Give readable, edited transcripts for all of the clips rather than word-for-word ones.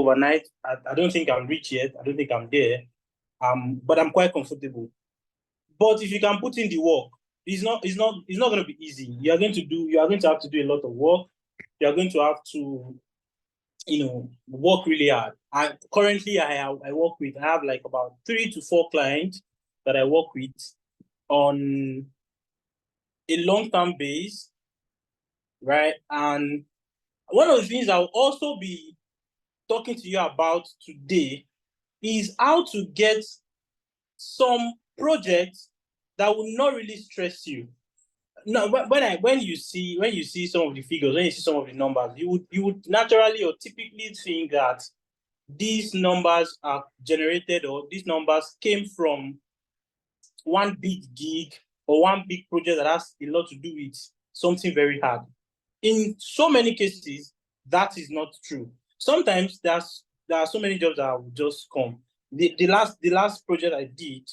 overnight. I don't think I'm rich yet. I don't think I'm there. But I'm quite comfortable. But if you can put in the work, it's not going to be easy. You are going to have to do a lot of work. You are going to have to, work really hard. Currently I have like about 3 to 4 clients that I work with on a long-term base, right? And one of the things I'll also be talking to you about today is how to get some projects that will not really stress you. No, when you see some of the figures, when you see some of the numbers, you would naturally or typically think that these numbers are generated, or these numbers came from one big gig or one big project that has a lot to do with something very hard. In so many cases, that is not true. Sometimes there are so many jobs that will just come. The last project I did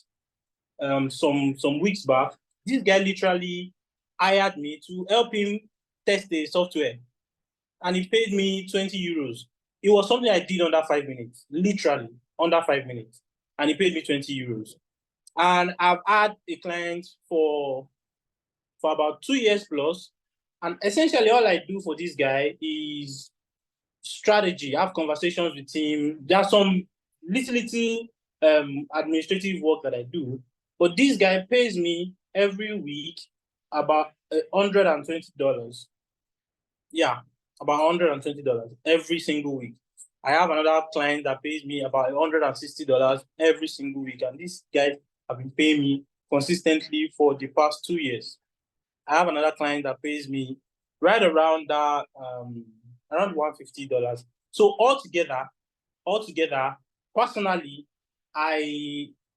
some weeks back, this guy literally hired me to help him test the software, and he paid me 20 euros. It was something I did under 5 minutes, literally under 5 minutes, and he paid me 20 euros. And I've had a client for about 2 years plus, and essentially all I do for this guy is strategy. I have conversations with him. There's some little administrative work that I do, but this guy pays me every week about $120. Yeah, about $120 every single week. I have another client that pays me about $160 every single week, and these guys have been paying me consistently for the past 2 years. I have another client that pays me right around that around $150. So altogether, personally,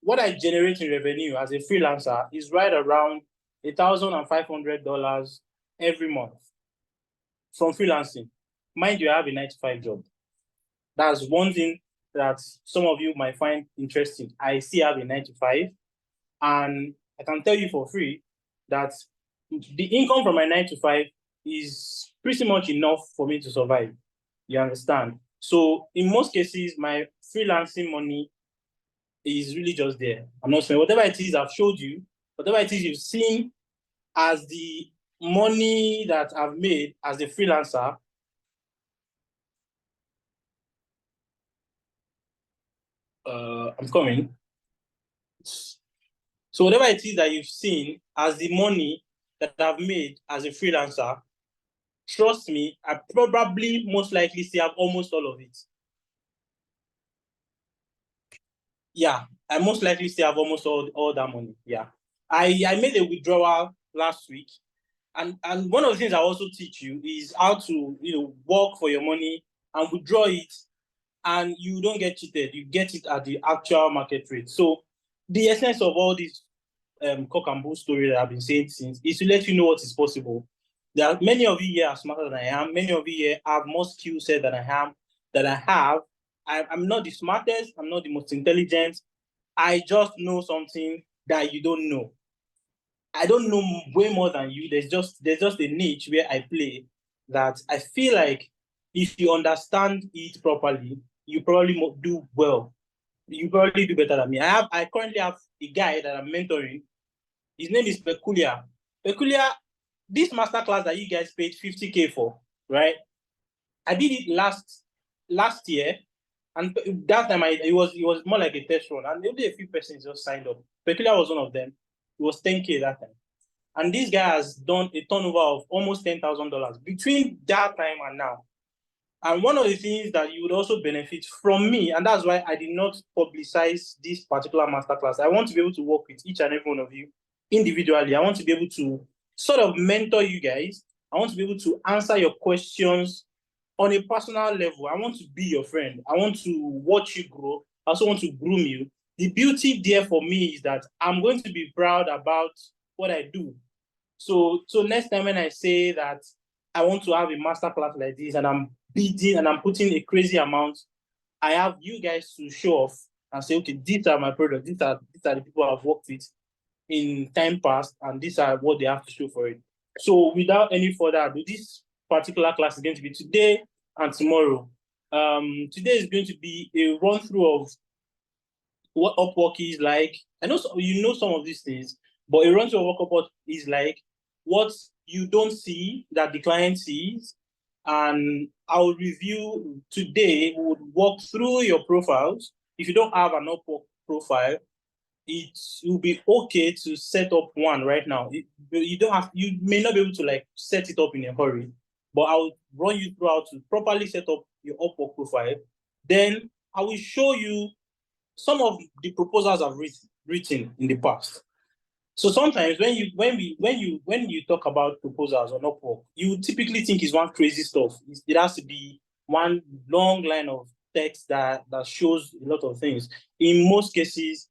what I generate in revenue as a freelancer is right around $1,500 every month from freelancing. Mind you, I have a 9-to-5 job. That's one thing that some of you might find interesting. I still have a 9-to-5, and I can tell you for free that the income from my 9-to-5 is pretty much enough for me to survive. You understand? So in most cases, my freelancing money is really just there. I'm not saying whatever it is I've showed you, whatever it is you've seen as the money that I've made as a freelancer, I'm coming. So whatever it is that you've seen as the money that I've made as a freelancer, trust me, I probably most likely still have almost all of it. Yeah, I most likely still have almost all that money. Yeah. I made a withdrawal last week. And one of the things I also teach you is how to, work for your money and withdraw it, and you don't get cheated. You get it at the actual market rate. So the essence of all this cock and bull story that I've been saying since is to let you know what is possible. There are many of you here are smarter than I am. Many of you here have more skill set than I have. I'm not the smartest. I'm not the most intelligent. I just know something that you don't know. I don't know way more than you. There's just a niche where I play that I feel like if you understand it properly, you probably do well. You probably do better than me. I currently have a guy that I'm mentoring. His name is Peculiar. Peculiar, this masterclass that you guys paid 50K for, right? I did it last year, and that time it was more like a test run, and only a few persons just signed up. Peculiar was one of them. It was 10K that time. And this guy has done a turnover of almost $10,000 between that time and now. And one of the things that you would also benefit from me, and that's why I did not publicize this particular masterclass. I want to be able to work with each and every one of you individually. I want to be able to sort of mentor you guys. I want to be able to answer your questions on a personal level. I want to be your friend. I want to watch you grow. I also want to groom you. The beauty there for me is that I'm going to be proud about what I do. So next time when I say that I want to have a masterclass like this and I'm bidding and I'm putting a crazy amount, I have you guys to show off and say, okay, these are my products. These are the people I've worked with in time past, and these are what they have to show for it. So without any further ado, this particular class is going to be today and tomorrow. Today is going to be a run through of what Upwork is like. I know you know some of these things, but a run through of what Upwork is like, what you don't see that the client sees, and I'll review today. We would walk through your profiles. If you don't have an Upwork profile, it will be okay to set up one right now. You don't have, you may not be able to like set it up in a hurry, but I'll run you through how to properly set up your Upwork profile. Then I will show you some of the proposals I've written in the past. So sometimes when you talk about proposals on Upwork, you typically think it's one crazy stuff. It has to be one long line of text that shows a lot of things. In most cases,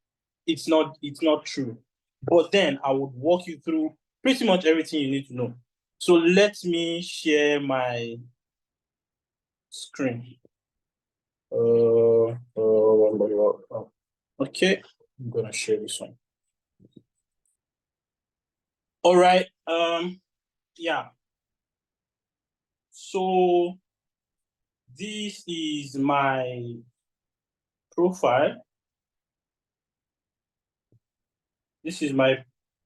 it's not true. But then I would walk you through pretty much everything you need to know. So let me share my screen. Okay, I'm gonna share this one. All right. Yeah. So this is my profile. This is my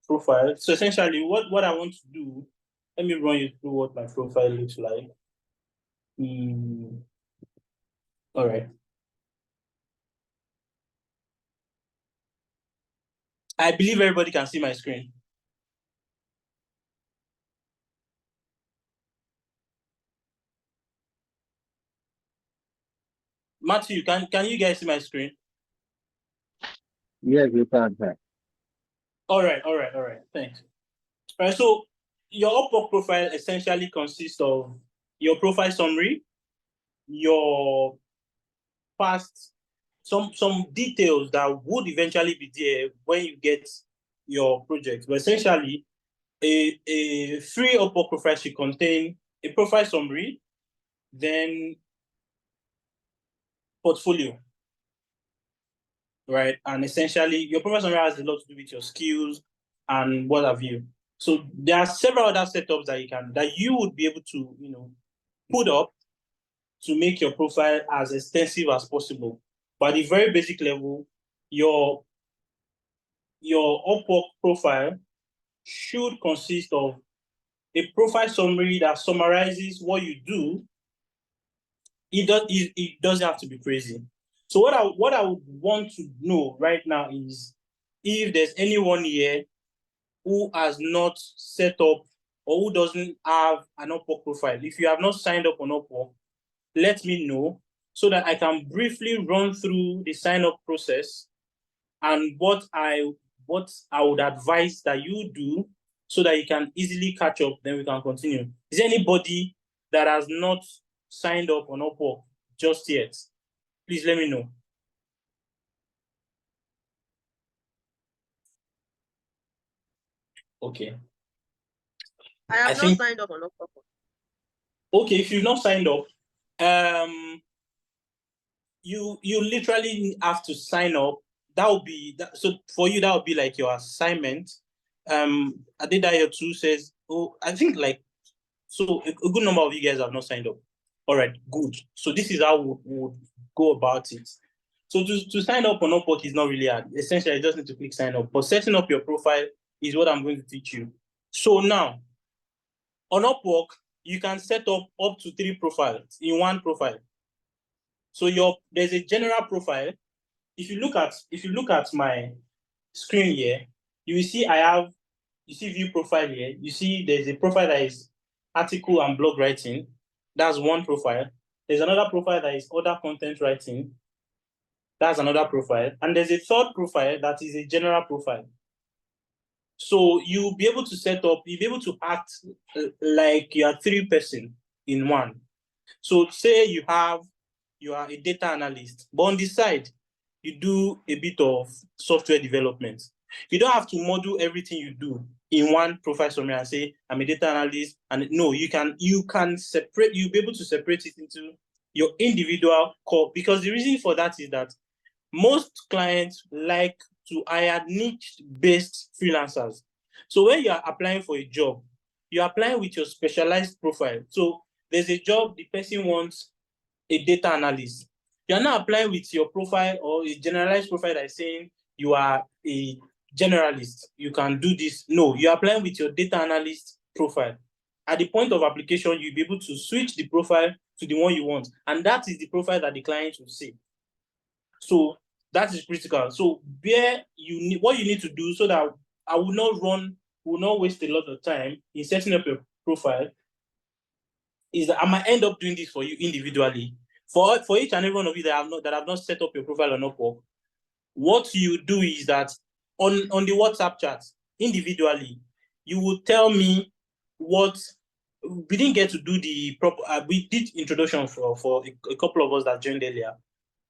profile. So essentially, what I want to do, let me run you through what my profile looks like. All right. I believe everybody can see my screen. Matthew, can you guys see my screen? Yes, you can. All right. Thanks. All right. So your Upwork profile essentially consists of your profile summary, your past, some details that would eventually be there when you get your project. But essentially, a free Upwork profile should contain a profile summary, then portfolio, right? And essentially, your profile summary has a lot to do with your skills and what have you. So there are several other setups that you would be able to, put up to make your profile as extensive as possible. But at the very basic level, your Upwork profile should consist of a profile summary that summarizes what you do. It doesn't have to be crazy. So what I would want to know right now is if there's anyone here who has not set up or who doesn't have an Upwork profile. If you have not signed up on Upwork, let me know so that I can briefly run through the sign up process and what I would advise that you do so that you can easily catch up, then we can continue. Is there anybody that has not signed up on Upwork just yet? Please let me know. Okay. I have not signed up on Upwork. Okay, if you've not signed up, you literally have to sign up. That would be that. So for you, that would be like your assignment. Adedayo too says, oh, I think like so a good number of you guys have not signed up. All right, good. So this is how we would go about it. So to sign up on Upwork is not really hard. Essentially, you just need to click sign up. But setting up your profile is what I'm going to teach you. So now, on Upwork, you can set up to 3 profiles in one profile. So there's a general profile. If you look at my screen here, you will see you see view profile here. You see there's a profile that is article and blog writing. That's one profile. There's another profile that is other content writing. That's another profile. And there's a third profile that is a general profile. So you'll be able to act like you are 3 person in one. So say you are a data analyst, but on the side, you do a bit of software development. You don't have to model everything you do in one profile summary and say, I'm a data analyst. And no, you can separate, you'll be able to separate it into your individual core. Because the reason for that is that most clients like to hire niche-based freelancers. So when you are applying for a job, you're applying with your specialized profile. So there's a job the person wants a data analyst. You're not applying with your profile or a generalized profile that is saying you are a generalist. You can do this. No, you're applying with your data analyst profile. At the point of application, you'll be able to switch the profile to the one you want. And that is the profile that the client will see. So that is critical. So what you need to do so that I will not waste a lot of time in setting up your profile is that I might end up doing this for you individually. For each and every one of you that have not set up your profile on Upwork, what you do is that on the WhatsApp chat individually, you will tell me what we didn't get to do the proper. We did introduction for a couple of us that joined earlier.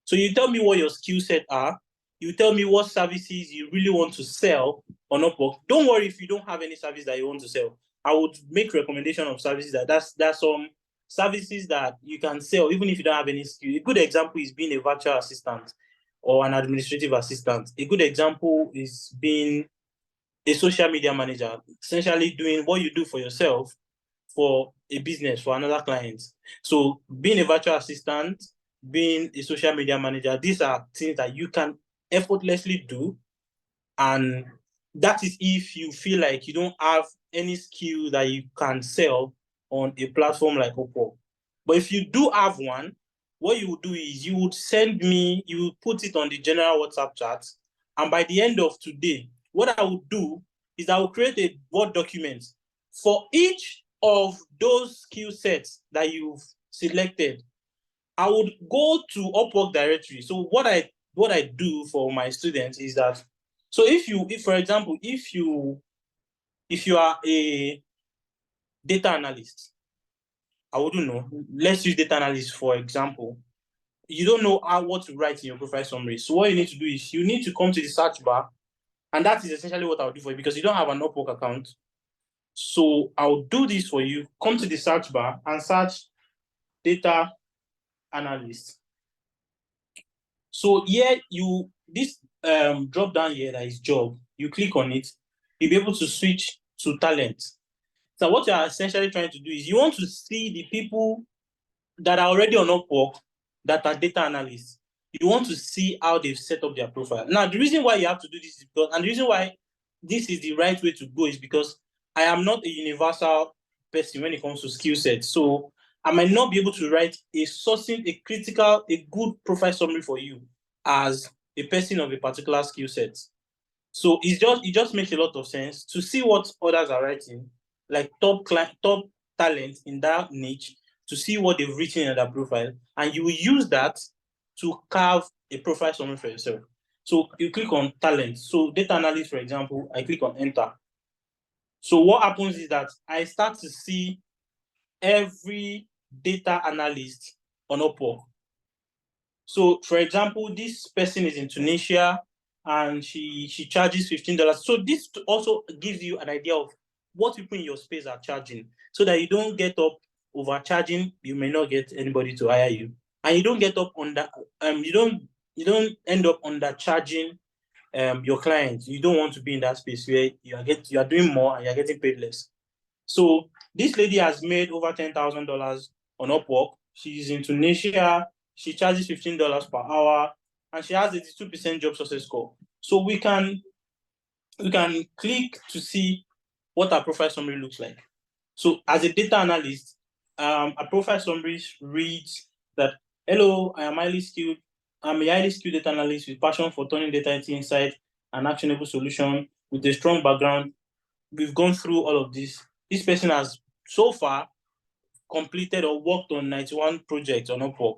So you tell me what your skill set are. You tell me what services you really want to sell on Upwork. Don't worry if you don't have any service that you want to sell. I would make recommendation of services that's some services that you can sell even if you don't have any skill. A good example is being a virtual assistant or an administrative assistant. A good example is being a social media manager, essentially doing what you do for yourself for a business, for another client. So being a virtual assistant, being a social media manager, these are things that you can effortlessly do. And that is if you feel like you don't have any skill that you can sell on a platform like Upwork. But if you do have one, what you would do is you would put it on the general WhatsApp chat. And by the end of today, what I would do is I will create a Word document for each of those skill sets that you've selected. I would go to Upwork directory. So what I do for my students is that, so if for example, if you are a data analyst, I wouldn't know. Let's use data analyst for example. You don't know what to write in your profile summary. So what you need to do is you need to come to the search bar, and that is essentially what I'll do for you because you don't have an Upwork account. So I'll do this for you. Come to the search bar and search data analyst. So here this drop down here that is job, you click on it, you'll be able to switch to talent. So what you are essentially trying to do is you want to see the people that are already on Upwork that are data analysts. You want to see how they've set up their profile. Now, the reason why you have to do this is because, and the reason why this is the right way to go is because I am not a universal person when it comes to skill sets. So I might not be able to write a good profile summary for you as a person of a particular skill set. So it just makes a lot of sense to see what others are writing, like top talent in that niche, to see what they've written in their profile, and you will use that to carve a profile summary for yourself. So you click on talent. So data analyst, for example, I click on enter. So what happens is that I start to see every data analyst on Upwork. So, for example, this person is in Tunisia and she charges $15. So this also gives you an idea of what people in your space are charging, so that you don't get up overcharging. You may not get anybody to hire you, and you don't get up on that. You don't end up undercharging your clients. You don't want to be in that space where you are doing more and you're getting paid less. So this lady has made over $10,000 on Upwork. She's in Tunisia. She charges $15 per hour, and she has 82% job success score. So we can click to see what our profile summary looks like. So as a data analyst, a profile summary reads that, hello, I'm a highly skilled data analyst with passion for turning data into insight and actionable solution with a strong background. We've gone through all of this. This person has so far completed or worked on 91 projects on Upwork.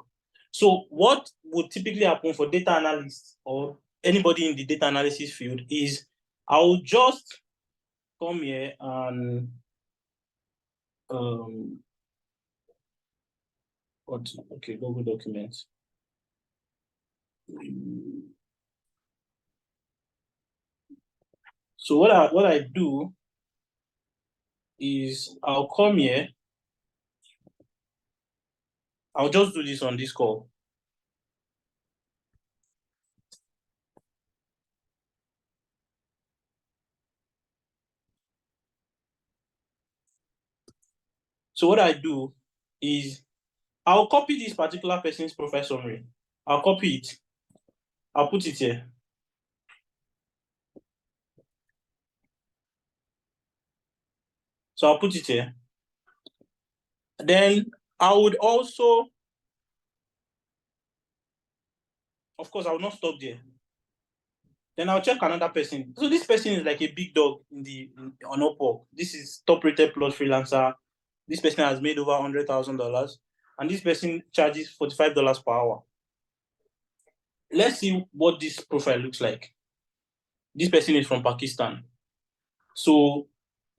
So what would typically happen for data analysts or anybody in the data analysis field is I'll just come here and Google Documents. So what I do is I'll come here. I'll just do this on this call. So what I do is I'll copy this particular person's profile summary. I'll copy it. I'll put it here. So I'll put it here. Then I would also, of course, I will not stop there. Then I'll check another person. So this person is like a big dog on UpWork. This is top rated plus freelancer. This person has made over $100,000, and this person charges $45 per hour. Let's see what this profile looks like. This person is from Pakistan. So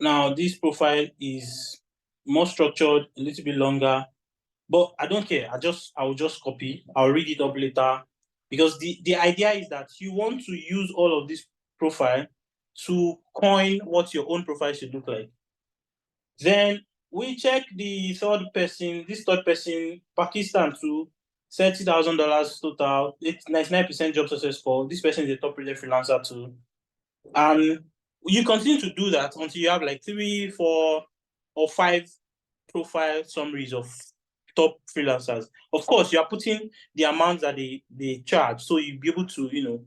now this profile is more structured, a little bit longer, but I don't care. I will just copy. I'll read it up later, because the idea is that you want to use all of this profile to coin what your own profile should look like. Then we check the third person, Pakistan too, $30,000 total, 99% job successful. This person is a top rated freelancer too. And you continue to do that until you have like 3, 4, or 5 profile summaries of top freelancers. Of course, you are putting the amount that they charge, so you'll be able to,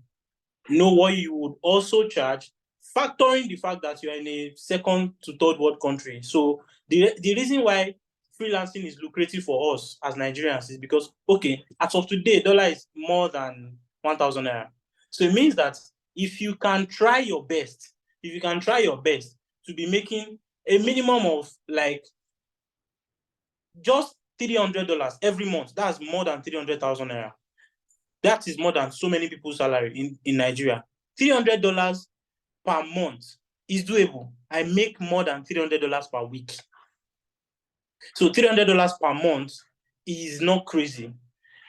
know what you would also charge, factoring the fact that you are in a second to third world country. So the reason why freelancing is lucrative for us as Nigerians is because, okay, as of today, dollar is more than 1,000 naira. So it means that if you can try your best to be making a minimum of like just $300 every month, that's more than 300,000 naira. That is more than so many people's salary in Nigeria. $300 per month is doable. I make more than $300 per week. So $300 per month is not crazy.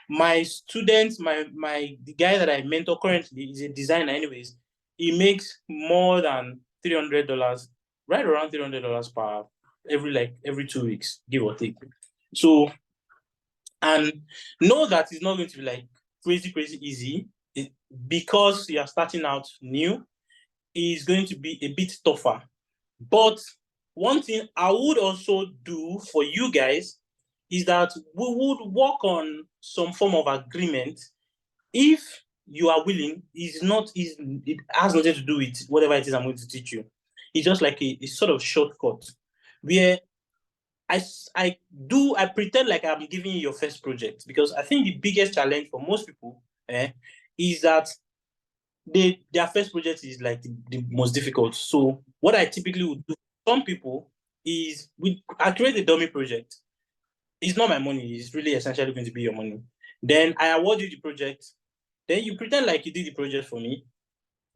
My student, the guy that I mentor currently is a designer anyways. He makes more than $300, right around $300 per every 2 weeks, give or take. So, and know that it's not going to be like crazy easy, because you are starting out new. Is going to be a bit tougher. But one thing I would also do for you guys is that we would work on some form of agreement. If you are willing, it has nothing to do with whatever it is I'm going to teach you. It's just like a sort of shortcut where I pretend like I'm giving you your first project, because I think the biggest challenge for most people is that their first project is like the most difficult. So what I typically would do for some people is I create a dummy project. It's not my money, it's really essentially going to be your money. Then I award you the project. Then you pretend like you did the project for me.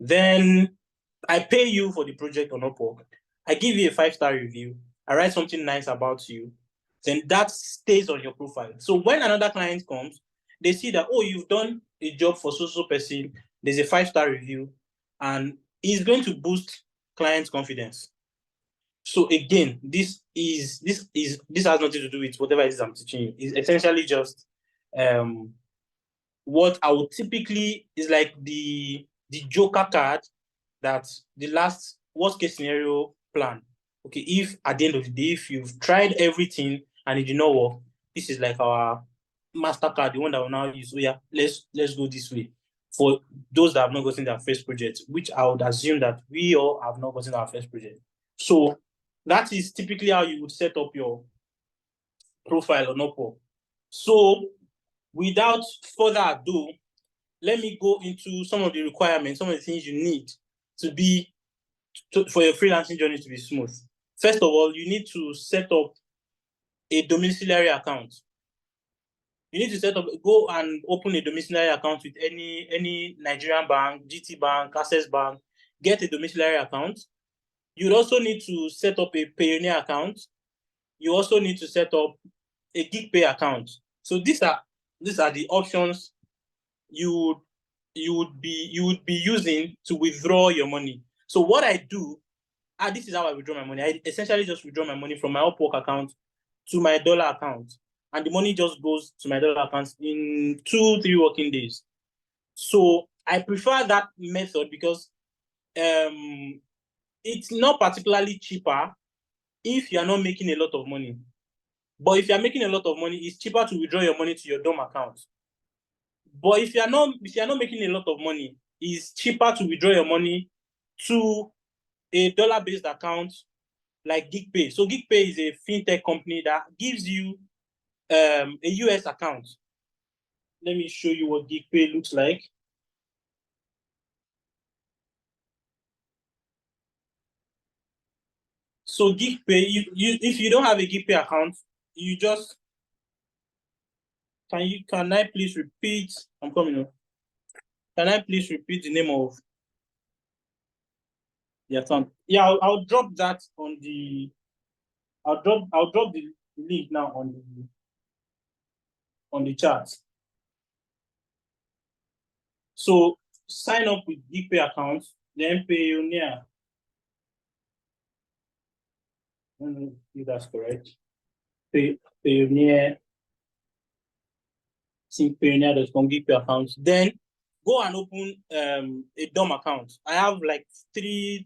Then I pay you for the project on UpWork. I give you a 5-star review. I write something nice about you. Then that stays on your profile. So when another client comes, they see that, oh, you've done a job for so person. There's a 5-star review, and it's going to boost clients' confidence. So again, this has nothing to do with whatever it is I'm teaching you. It's essentially just what I would typically is like the joker card, that the last worst case scenario plan. Okay, if at the end of the day, if you've tried everything and it did not work, this is like our Mastercard, the one that we'll now use. So yeah, let's go this way. For those that have not gotten their first project, which I would assume that we all have not gotten our first project. So that is typically how you would set up your profile on UpWork. So without further ado, let me go into some of the requirements, some of the things you need for your freelancing journey to be smooth. First of all, you need to set up a domiciliary account. You need to go and open a domiciliary account with any Nigerian bank, GT Bank, Access Bank. Get a domiciliary account. You also need to set up a Payoneer account. You also need to set up a GigPay account. So these are the options you would be using to withdraw your money. So what I do, this is how I withdraw my money. I essentially just withdraw my money from my UpWork account to my dollar account, and the money just goes to my dollar account in 2-3 working days. So I prefer that method because it's not particularly cheaper if you are not making a lot of money. But if you're making a lot of money, it's cheaper to withdraw your money to your dorm account. But if you're not making a lot of money, it's cheaper to withdraw your money to a dollar-based account like GigPay. So GigPay is a fintech company that gives you a US account. Let me show you what GigPay looks like. So GigPay, if you don't have a GigPay account, you just can I please repeat? I'm coming up. Can I please repeat the name of the account? Yeah, I'll drop that on the. I'll drop the link now on the chat. So sign up with GPay account, then Payoneer. If that's correct. Payoneer, Payoneer.com GPay account. Then go and open a DOM account. I have like 3-4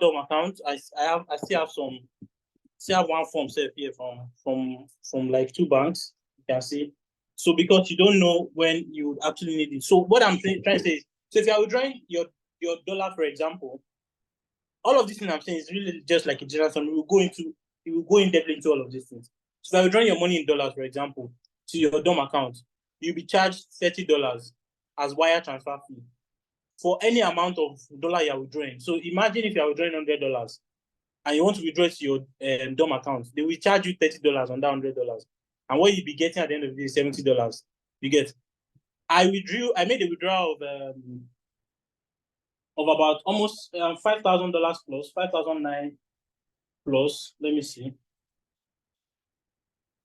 DOM accounts. I still have some. Still have one form set here from like 2 banks. You can see. So because you don't know when you would actually need it. So what I'm trying to say is, so if you are withdrawing your dollar, for example, all of these things I'm saying is really just like a general sum. You will go in depth into all of these things. So if you are withdrawing your money in dollars, for example, to your DOM account, you'll be charged $30 as wire transfer fee for any amount of dollar you are withdrawing. So imagine if you are withdrawing $100 and you want to withdraw to your DOM account, they will charge you $30 on that $100. And what you'll be getting at the end of the day is $70. You get. I made a withdrawal of about almost $5,000 plus, 5,009 plus. Let me see.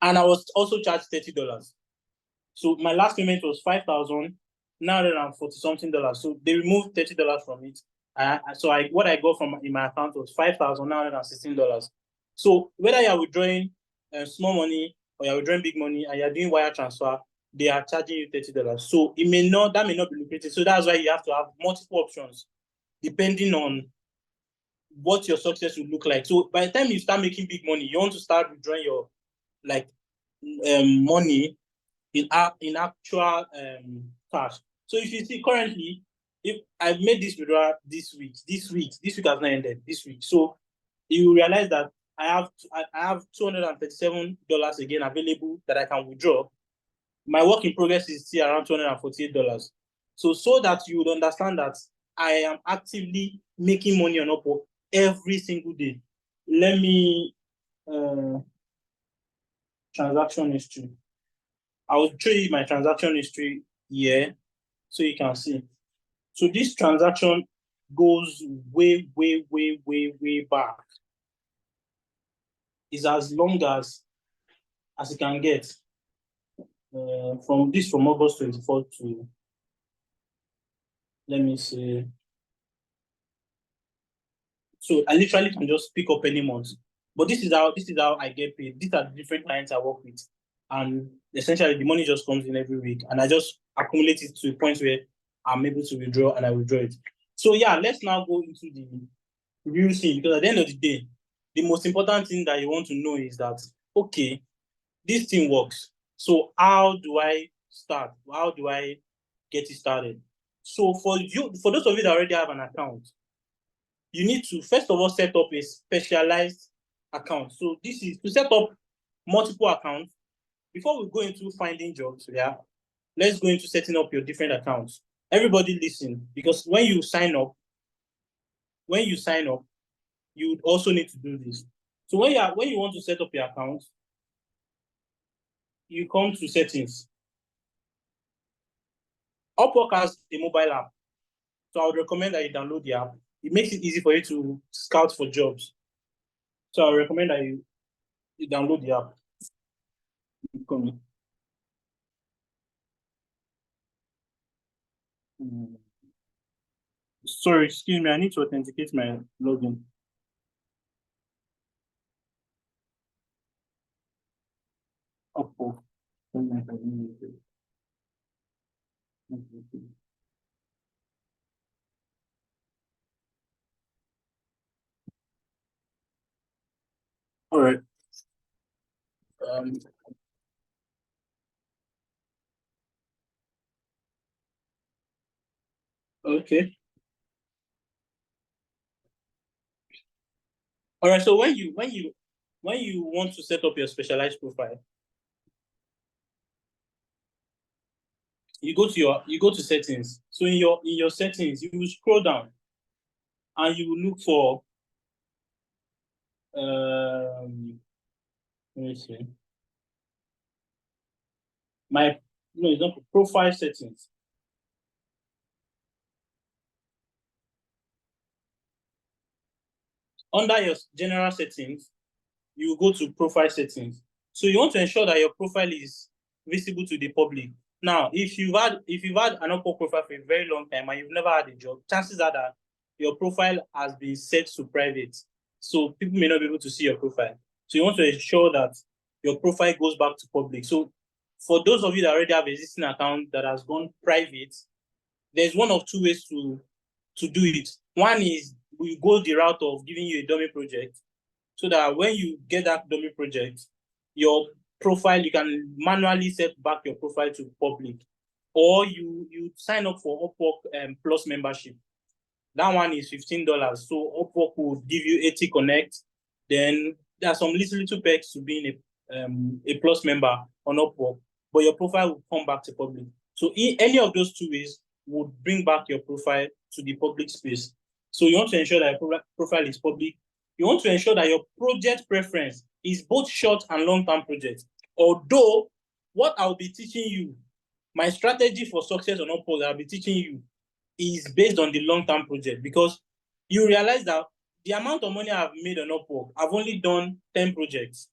And I was also charged $30. So my last payment was $5,940 something dollars. So they removed $30 from it. So what I got from in my account was $5,916. So whether you're withdrawing small money or you're withdrawing big money and you're doing wire transfer, they are charging you $30. So that may not be lucrative. So that's why you have to have multiple options depending on what your success will look like. So by the time you start making big money, you want to start withdrawing your like money in actual cash. So if you see currently, if I've made this withdrawal this week has not ended this week. So you realize that I have $237 again available that I can withdraw. My work in progress is still around $248. So that you would understand that I am actively making money on Upwork every single day. Let me transaction history. I will show you my transaction history here so you can see. So this transaction goes way, way, way, way, way back. It's as long as it can get. From August 24th to, let me see. So I literally can just pick up any month. But this is how I get paid. These are the different clients I work with. And essentially the money just comes in every week. And I just accumulate it to a point where I'm able to withdraw and I withdraw it. So yeah, let's now go into the real thing, because at the end of the day, the most important thing that you want to know is that, okay, this thing works. So how do I start? How do I get it started? So for those of you that already have an account, you need to first of all set up a specialized account. So this is to set up multiple accounts. Before we go into finding jobs, yeah, let's go into setting up your different accounts. Everybody listen, because when you sign up, you would also need to do this. So when you want to set up your account, you come to settings. Upwork has a mobile app. So I would recommend that you download the app. It makes it easy for you to scout for jobs. So I recommend that you download the app. Sorry, excuse me. I need to authenticate my login. Upwork. All right. Okay. All right. So when you want to set up your specialized profile, you go to settings. So in your settings, you will scroll down and you will look for let me see. My no, it's not profile settings. Under your general settings, you go to profile settings. So you want to ensure that your profile is visible to the public. Now, if you've had an Upwork profile for a very long time and you've never had a job, chances are that your profile has been set to private. So people may not be able to see your profile. So you want to ensure that your profile goes back to public. So for those of you that already have an existing account that has gone private, there's one of two ways to do it. One is we go the route of giving you a dummy project so that when you get that dummy project, your profile, you can manually set back your profile to public, or you sign up for Upwork Plus membership. That one is $15. So Upwork will give you 80 Connect. Then there are some little perks to being a Plus member on Upwork, but your profile will come back to public. So in any of those two ways would bring back your profile to the public space. So you want to ensure that your profile is public. You want to ensure that your project preference is both short and long-term projects. Although what I'll be teaching you, my strategy for success on Upwork, I'll be teaching you is based on the long-term project, because you realize that the amount of money I've made on Upwork, I've only done 10 projects.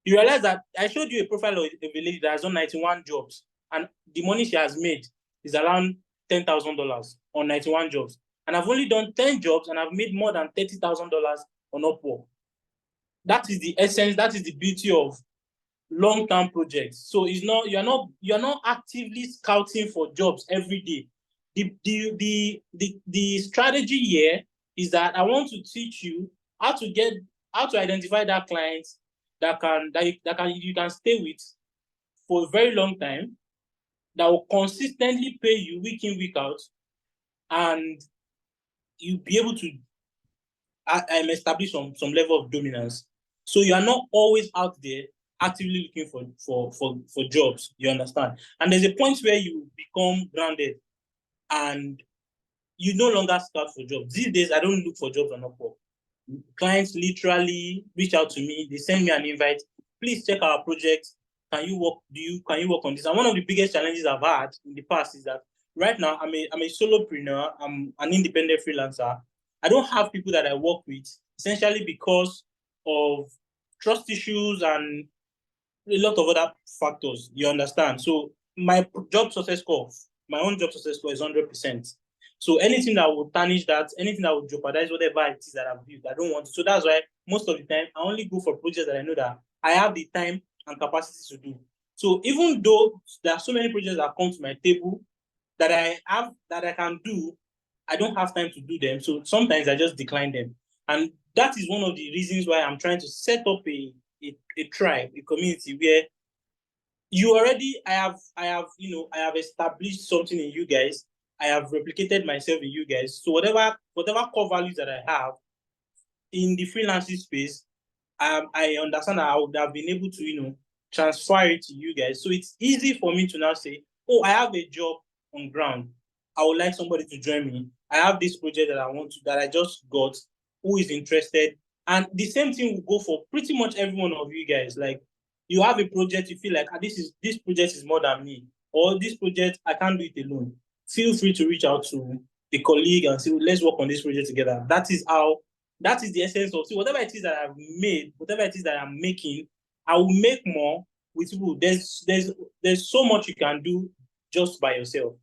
You realize that I showed you a profile of a lady that has done 91 jobs, and the money she has made is around $10,000 on 91 jobs. And I've only done 10 jobs and I've made more than $30,000 on Upwork. That is the essence, that is the beauty of long-term projects. So it's not you're not actively scouting for jobs every day. The strategy here is that I want to teach you how to identify that client that you can stay with for a very long time, that will consistently pay you week in, week out, and you'll be able to establish some level of dominance. So you are not always out there actively looking for jobs, you understand? And there's a point where you become grounded and you no longer scout for jobs. These days, I don't look for jobs on Upwork. Clients literally reach out to me, they send me an invite. Please check our project. Can you work on this? And one of the biggest challenges I've had in the past is that right now I'm a solopreneur, I'm an independent freelancer. I don't have people that I work with, essentially because of trust issues and a lot of other factors, you understand? So my job success score, my own job success score is 100%. So anything that would tarnish that, anything that would jeopardize whatever it is that I've built, I don't want to. So that's why most of the time I only go for projects that I know that I have the time and capacity to do. So even though there are so many projects that come to my table that I can do, I don't have time to do them. So sometimes I just decline them. And that is one of the reasons why I'm trying to set up a tribe, a community where I have established something in you guys. I have replicated myself in you guys. So whatever core values that I have in the freelancing space, I understand that I would have been able to, transfer it to you guys. So it's easy for me to now say, oh, I have a job on ground. I would like somebody to join me. I have this project that I just got, who is interested. And the same thing will go for pretty much every one of you guys. Like, you have a project, you feel like this project is more than me, or this project I can't do it alone. Feel free to reach out to a colleague and say, let's work on this project together. That is the essence of, see, whatever it is that I've made, whatever it is that I'm making, I will make more with people. There's so much you can do just by yourself.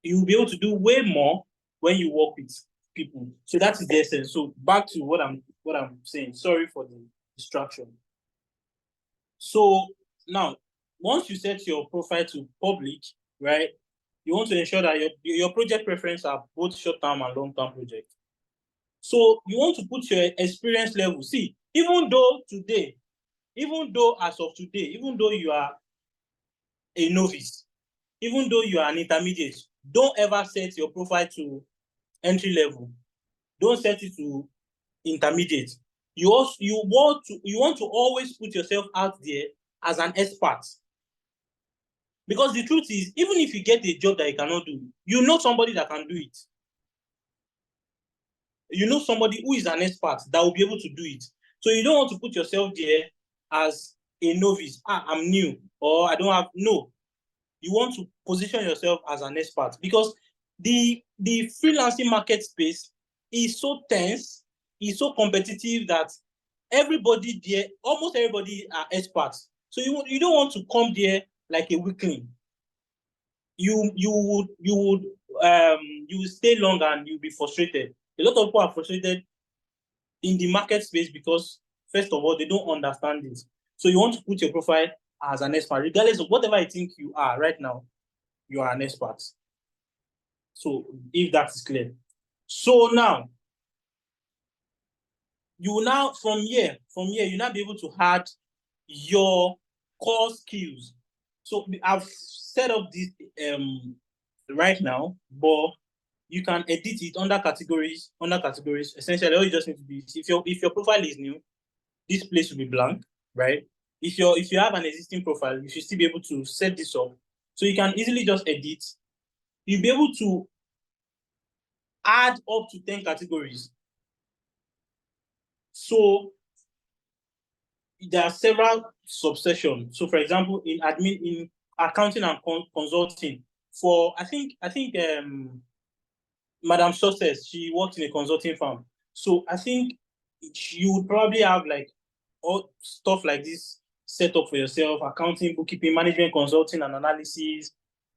You'll be able to do way more when you work with people. So that is the essence. So back to what I'm saying. Sorry for the distraction. So now, once you set your profile to public, right, you want to ensure that your project preferences are both short-term and long-term projects. So you want to put your experience level. See, even though today even though as of today, even though you are a novice, even though you are an intermediate, don't ever set your profile to entry level. Don't set it to intermediate. You want to always put yourself out there as an expert. Because the truth is, even if you get a job that you cannot do, you know somebody that can do it. You know somebody who is an expert that will be able to do it. So you don't want to put yourself there as a novice. I'm new, or I don't have. No, you want to position yourself as an expert, because the freelancing market space is so tense, is so competitive that everybody there, almost everybody are experts. So you don't want to come there like a weakling. You would stay long and you'll be frustrated. A lot of people are frustrated in the market space because, first of all, they don't understand it. So you want to put your profile as an expert, regardless of whatever I think you are right now, you are an expert. So if that is clear. So now, you will now, from here, you now be able to add your core skills. So I've set up this right now, but you can edit it under categories. Essentially, all you just need to be, if your profile is new, this place will be blank, right? If you have an existing profile, you should still be able to set this up. So you can easily just edit. You'll be able to add up to 10 categories. So there are several subsections. So for example, in accounting and consulting, for I think Madam Success, she worked in a consulting firm. So I think you would probably have like all stuff like this set up for yourself: accounting, bookkeeping, management, consulting, and analysis,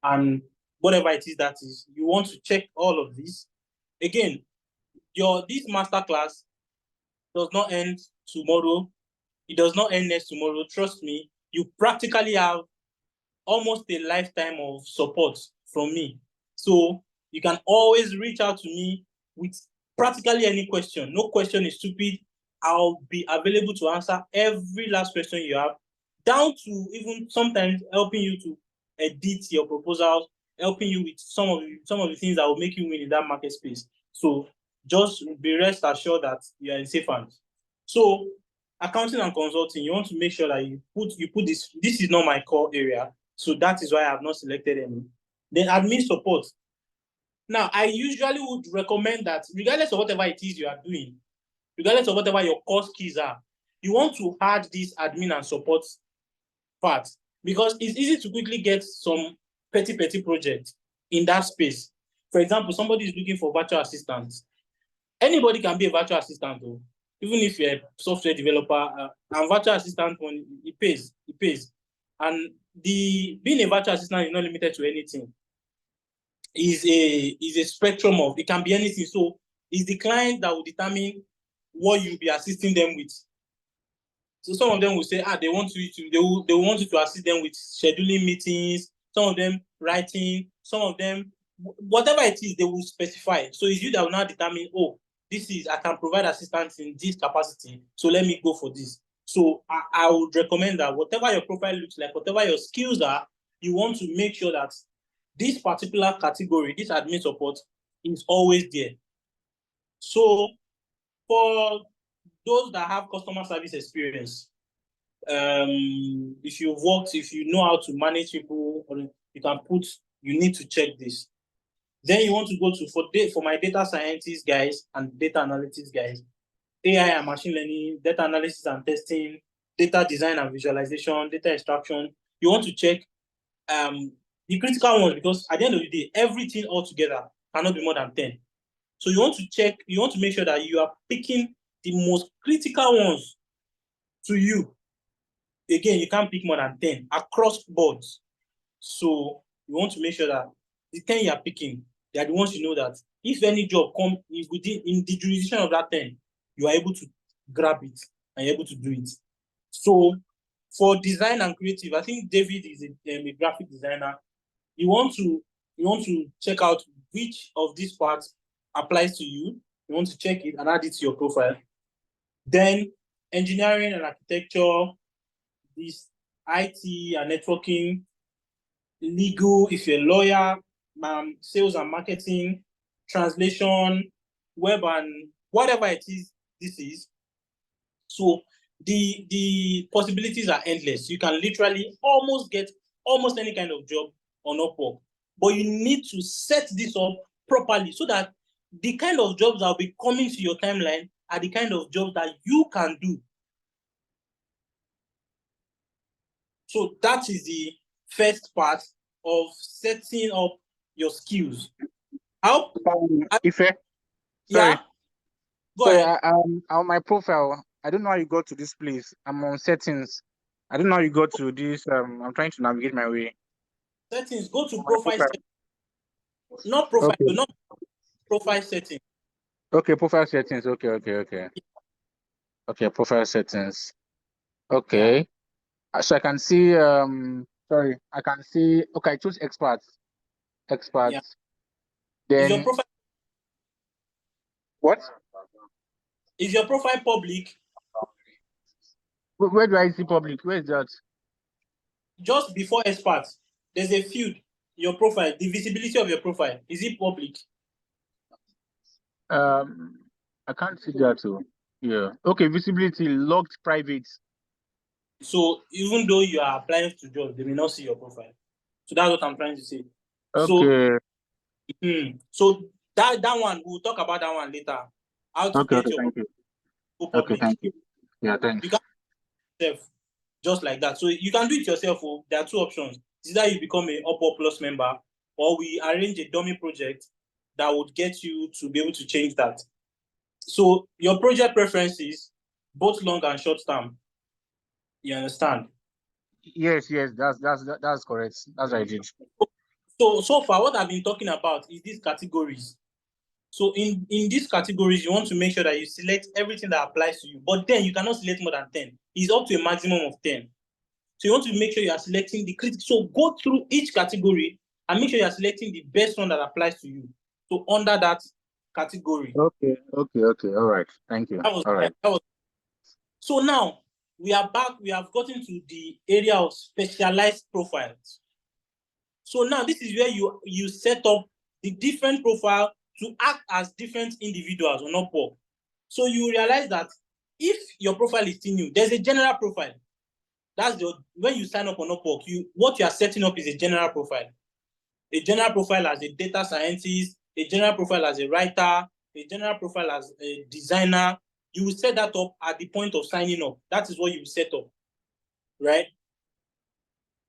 and whatever it is that is. You want to check all of this. Again, this masterclass does not end tomorrow. It does not end next tomorrow. Trust me, you practically have almost a lifetime of support from me. So you can always reach out to me with practically any question. No question is stupid. I'll be available to answer every last question you have, down to even sometimes helping you to edit your proposals, helping you with some of the things that will make you win in that market space. So just be rest assured that you are in safe hands. So accounting and consulting, you want to make sure that you put this is not my core area. So that is why I have not selected any. Then admin support. Now, I usually would recommend that regardless of whatever it is you are doing, regardless of whatever your core skills are, you want to add this admin and support part, because it's easy to quickly get some petty project in that space. For example, somebody is looking for virtual assistants. Anybody can be a virtual assistant, though. Even if you're a software developer, and virtual assistant, when it pays. And being a virtual assistant is not limited to anything. Is a spectrum of, it can be anything. So it's the client that will determine what you'll be assisting them with. So some of them will say, they want you to, they want you to assist them with scheduling meetings. Some of them writing. Some of them, whatever it is, they will specify. So it's you that will now determine, I can provide assistance in this capacity, so let me go for this. So I would recommend that whatever your profile looks like, whatever your skills are, you want to make sure that this particular category, this admin support, is always there. So for those that have customer service experience, if you know how to manage people, you need to check this. Then you want to go to, for my data scientists guys and data analytics guys, AI and machine learning, data analysis and testing, data design and visualization, data extraction. You want to check the critical ones, because at the end of the day, everything all together cannot be more than 10. So you want to make sure that you are picking the most critical ones to you. Again, you can't pick more than 10 across boards. So you want to make sure that the 10 you are picking, they are the ones you know that if any job comes in the jurisdiction of that 10, you are able to grab it and you're able to do it. So for design and creative, I think David is a graphic designer. You want to check out which of these parts applies to you. You want to check it and add it to your profile. Then engineering and architecture, this IT and networking, legal, if you're a lawyer, sales and marketing, translation, web and whatever it is, this is. So the possibilities are endless. You can literally almost get almost any kind of job on Upwork. But you need to set this up properly so that the kind of jobs that will be coming to your timeline are the kind of jobs that you can do. So that is the first part of setting up your skills. How? Ife, Yeah. Go sorry, ahead. on my profile, I don't know how you go to this place. I'm on settings. I don't know how you go to this. I'm trying to navigate my way. Settings. Go to On my profile profile. settings. Not profile, Okay. not profile settings. Okay, profile settings. Okay. Okay, profile settings. Okay. So I can see. Sorry, I can see. Okay, I choose experts. Yeah. Is your Then profile what? public? Where do I see public? Where is that? Just before experts, there's a field. Your profile, the visibility of your profile, is it public? I can't see that too. Yeah. Okay, visibility locked private. So even though you are applying to jobs, they may not see your profile. So that's what I'm trying to say. Okay. So that one, we'll talk about that one later. How to Okay, get your thank you. public. Okay, thank you. Yeah, thanks. You can do it yourself just like that. So you can do it yourself. Oh, there are two options. It's either you become a Upwork Plus member, or we arrange a dummy project that would get you to be able to change that. So your project preferences, both long and short term. You understand? Yes, that's correct. That's what I did. So far, what I've been talking about is these categories. So in these categories, you want to make sure that you select everything that applies to you. But then you cannot select more than 10. It's up to a maximum of 10. So you want to make sure you are selecting the critical. So go through each category and make sure you are selecting the best one that applies to you. So under that category. Okay. All right. Thank you. All right. So now we are back. We have gotten to the area of specialized profiles. So now this is where you set up the different profile to act as different individuals on Upwork. So you realize that if your profile is still new, there's a general profile. That's when you sign up on Upwork, what you are setting up is a general profile. A general profile as a data scientist, a general profile as a writer, a general profile as a designer. You will set that up at the point of signing up. That is what you will set up, right?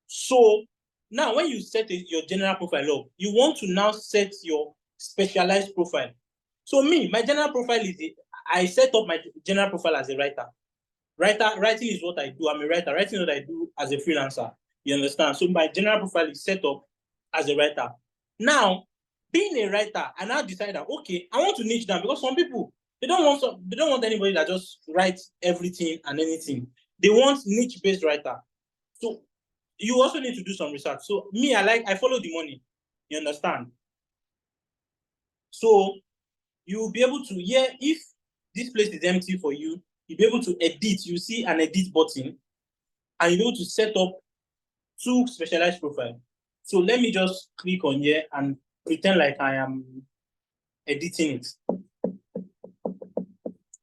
So now when you set your general profile up, you want to now set your specialized profile. So my general profile is I set up my general profile as a writer. Writing is what I do. I'm a writer. Writing is what I do as a freelancer. You understand? So my general profile is set up as a writer. Now, being a writer, I now decide that okay, I want to niche down because some people they don't want anybody that just writes everything and anything. They want niche-based writer. So you also need to do some research. So I follow the money. You understand? So you will be able to, if this place is empty for you, you'll be able to edit. You see an edit button, and you'll be able to set up 2 specialized profiles. So let me just click on here and pretend like I am editing it.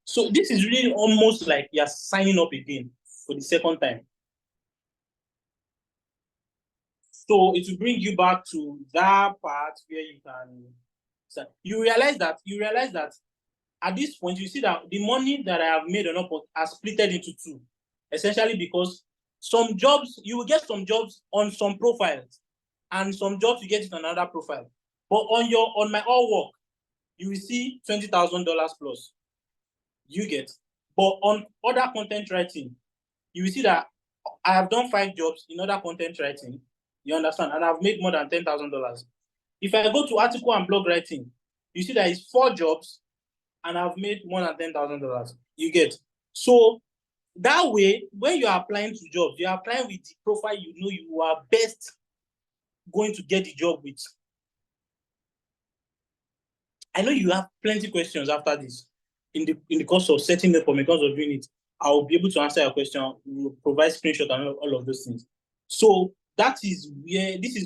So this is really almost like you're signing up again for the second time. So it will bring you back to that part where you can. So you realize that at this point you see that the money that I have made on Upwork has splitted into 2, essentially because some jobs you will get some jobs on some profiles, and some jobs you get it on another profile. But on my UpWork, you will see $20,000 plus. You get, but on other content writing, you will see that I have done 5 jobs in other content writing. You understand? And I've made more than $10,000. If I go to article and blog writing, you see that it's 4 jobs and I've made more than $10,000. You get. So that way, when you are applying to jobs, you are applying with the profile you know you are best going to get the job with. I know you have plenty of questions after this in the course of setting up or because of doing it. I'll be able to answer your question. We'll provide screenshot and all of those things. So this is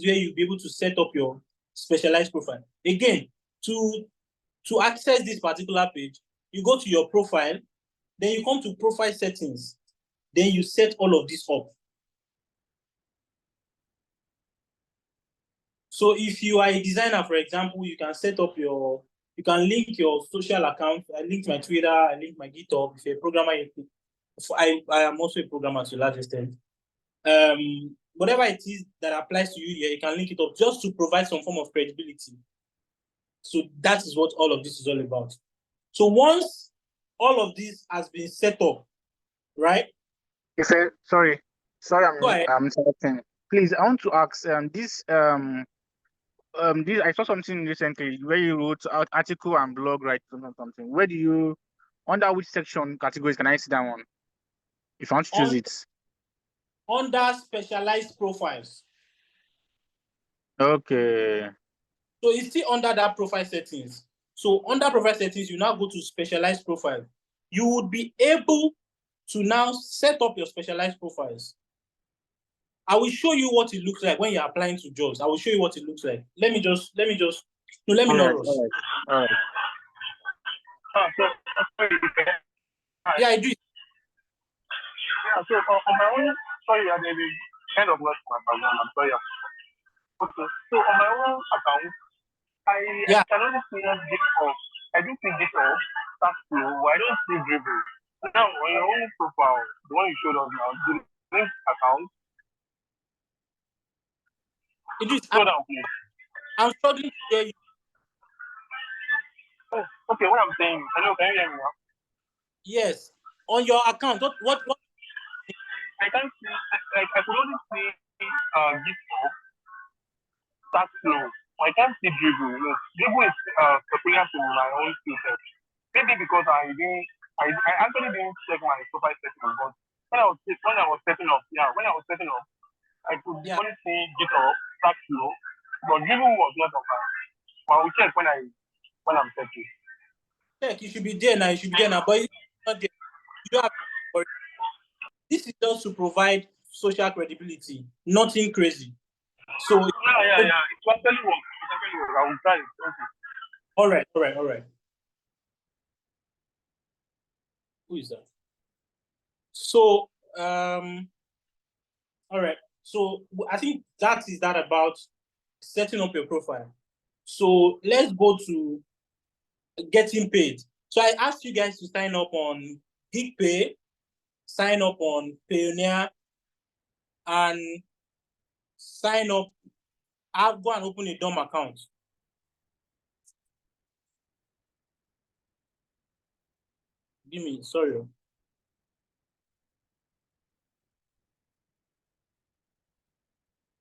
where you'll be able to set up your specialized profile. Again, to access this particular page, you go to your profile, then you come to profile settings, then you set all of this up. So if you are a designer, for example, you can set up you can link your social account. I linked my Twitter, I linked my GitHub. If you're a programmer, I am also a programmer to a large extent. Whatever it is that applies to you here, you can link it up just to provide some form of credibility. So that is what all of this is all about. So once all of this has been set up, right? Sorry, I'm interrupting. Please, I want to ask this I saw something recently where you wrote article and blog, right? Something. Where do you, under which section categories can I see that one? If I want to choose it. Under specialized profiles. Okay. So it's still under that profile settings. So under profile settings, you now go to specialized profile. You would be able to now set up your specialized profiles. I will show you what it looks like when you're applying to jobs. I will show you what it looks like. Let me not rush. All right. Yeah, I do. Yeah, so on my own, sorry, I may be kind of lost my background. I'm sorry. Okay, so on my own account, I can only see GitHub. I do see GitHub, that's true, but I don't see Dribble. Now, on your own profile, the one you showed us now, the link account. I'm struggling to hear you. Oh, okay, what I'm saying, hello, can you hear me now? Yes. On your account, what? I can't see, like, I could only see GitHub, that's slow. I can't see Dribble. Dribble is peculiar to my own skill set. Maybe because I actually didn't check my profile settings, but when I was setting up, I could only see GitHub, that's slow, but Dribble was not on that. But I will check when I'm setting. Check, you should be there now. But it's not there. You don't have to worry. This is just to provide social credibility, nothing crazy. So yeah, it actually works. I will try it. Okay. All right. Who is that? So all right. So I think that about setting up your profile. So let's go to getting paid. So I asked you guys to sign up on GigPay, sign up on Payoneer, and sign up. I'll go and open a DOM account. Sorry.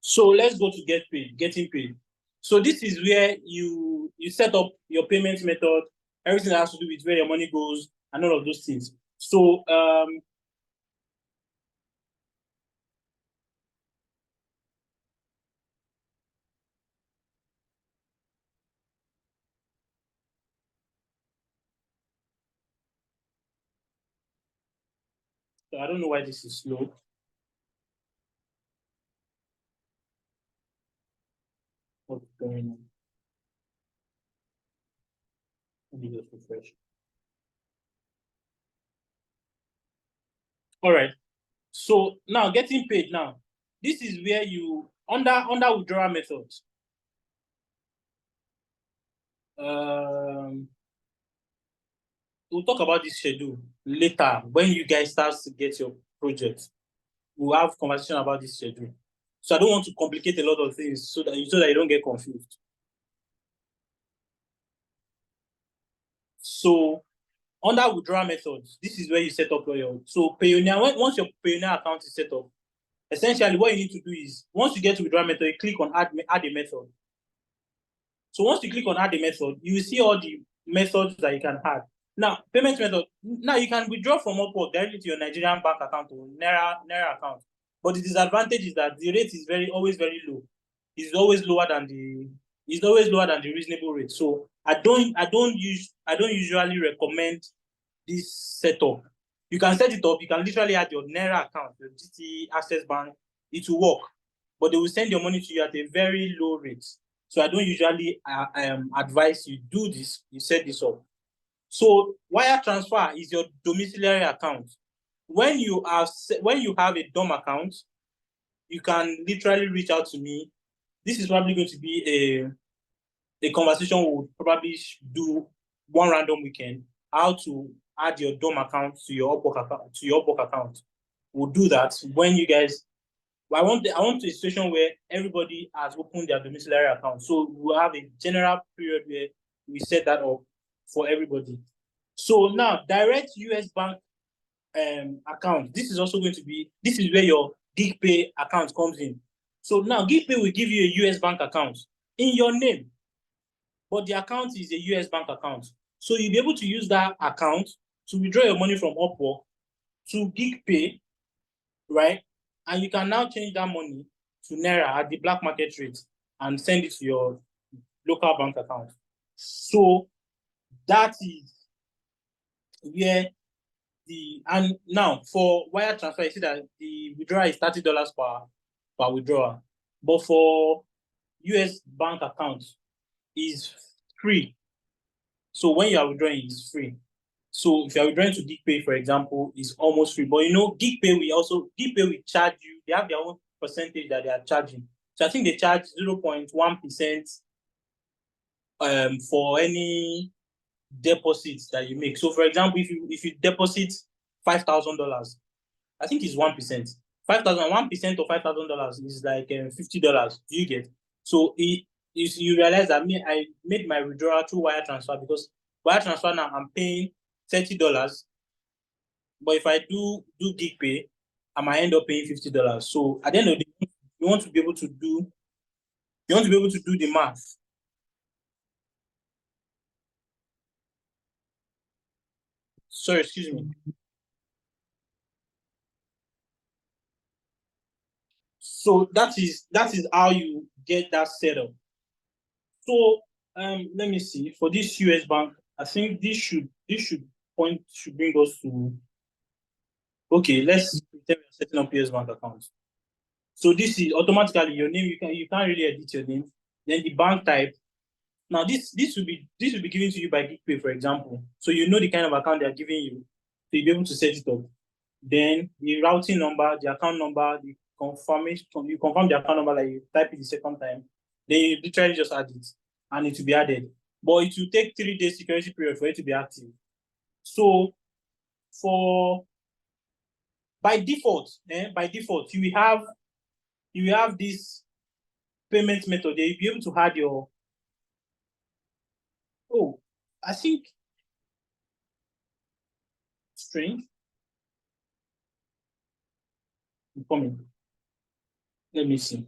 So let's go to getting paid. So this is where you set up your payment method, everything that has to do with where your money goes and all of those things. So I don't know why this is slow. What's going on? Let me just refresh. All right. So now getting paid now. This is where you under withdrawal methods. We'll talk about this schedule later when you guys start to get your project. We'll have conversation about this schedule. So I don't want to complicate a lot of things so that you don't get confused. So under withdrawal methods, this is where you set up so Payoneer. Once your Payoneer account is set up, essentially what you need to do is once you get to withdrawal method, you click on add a method. So once you click on add a method, you will see all the methods that you can add. Now, payment method. Now you can withdraw from UpWork directly to your Nigerian bank account or Naira account. But the disadvantage is that the rate is always very low. It's always lower than the reasonable rate. So I don't usually recommend this setup. You can set it up. You can literally add your Naira account, your GT Access Bank. It will work, but they will send your money to you at a very low rate. So I don't usually advise you do this. You set this up. So wire transfer is your domiciliary account. When you have a DOM account, you can literally reach out to me. This is probably going to be a conversation we'll probably do one random weekend. How to add your DOM account to your UpWork account. We'll do that when you guys. I want a situation where everybody has opened their domiciliary account. So we'll have a general period where we set that up for everybody. So now, direct US bank account. This is also going to be. This is where your GigPay account comes in. So now, GigPay will give you a US bank account in your name, but the account is a US bank account. So you'll be able to use that account to withdraw your money from UpWork to GigPay, right? And you can now change that money to Naira at the black market rate and send it to your local bank account. So that is where and now for wire transfer, you see that the withdrawal is $30 per withdrawal. But for US bank account is free. So when you are withdrawing, it's free. So if you are withdrawing to GigPay, for example, it's almost free. But GigPay will charge you. They have their own percentage that they are charging. So I think they charge 0.1% for any deposits that you make. So for example, if you deposit $5,000, I think it's 1%. 1% of $5,000 is like $50. Do you get? So you realize that I made my withdrawal through wire transfer, because wire transfer now I'm paying $30, but if I do GigPay, I might end up paying $50. So at the end of the day, you want to be able to do the math. Sorry, excuse me. So that is how you get that set up. So let me see. For this US bank, I think this should bring us to. Okay, let's pretend we're setting up US bank account. So this is automatically your name. You can't really edit your name. Then the bank type. Now this will be given to you by GigPay, for example. So you know the kind of account they are giving you, so you'll be able to set it up. Then the routing number, the account number, the confirmation. You confirm the account number, like you type it the second time. Then you literally just add it, and it will be added. But it will take 3 days security period for it to be active. So by default, you will have this payment method. You'll be able to add your. Oh, I think strange. Coming. Let me see.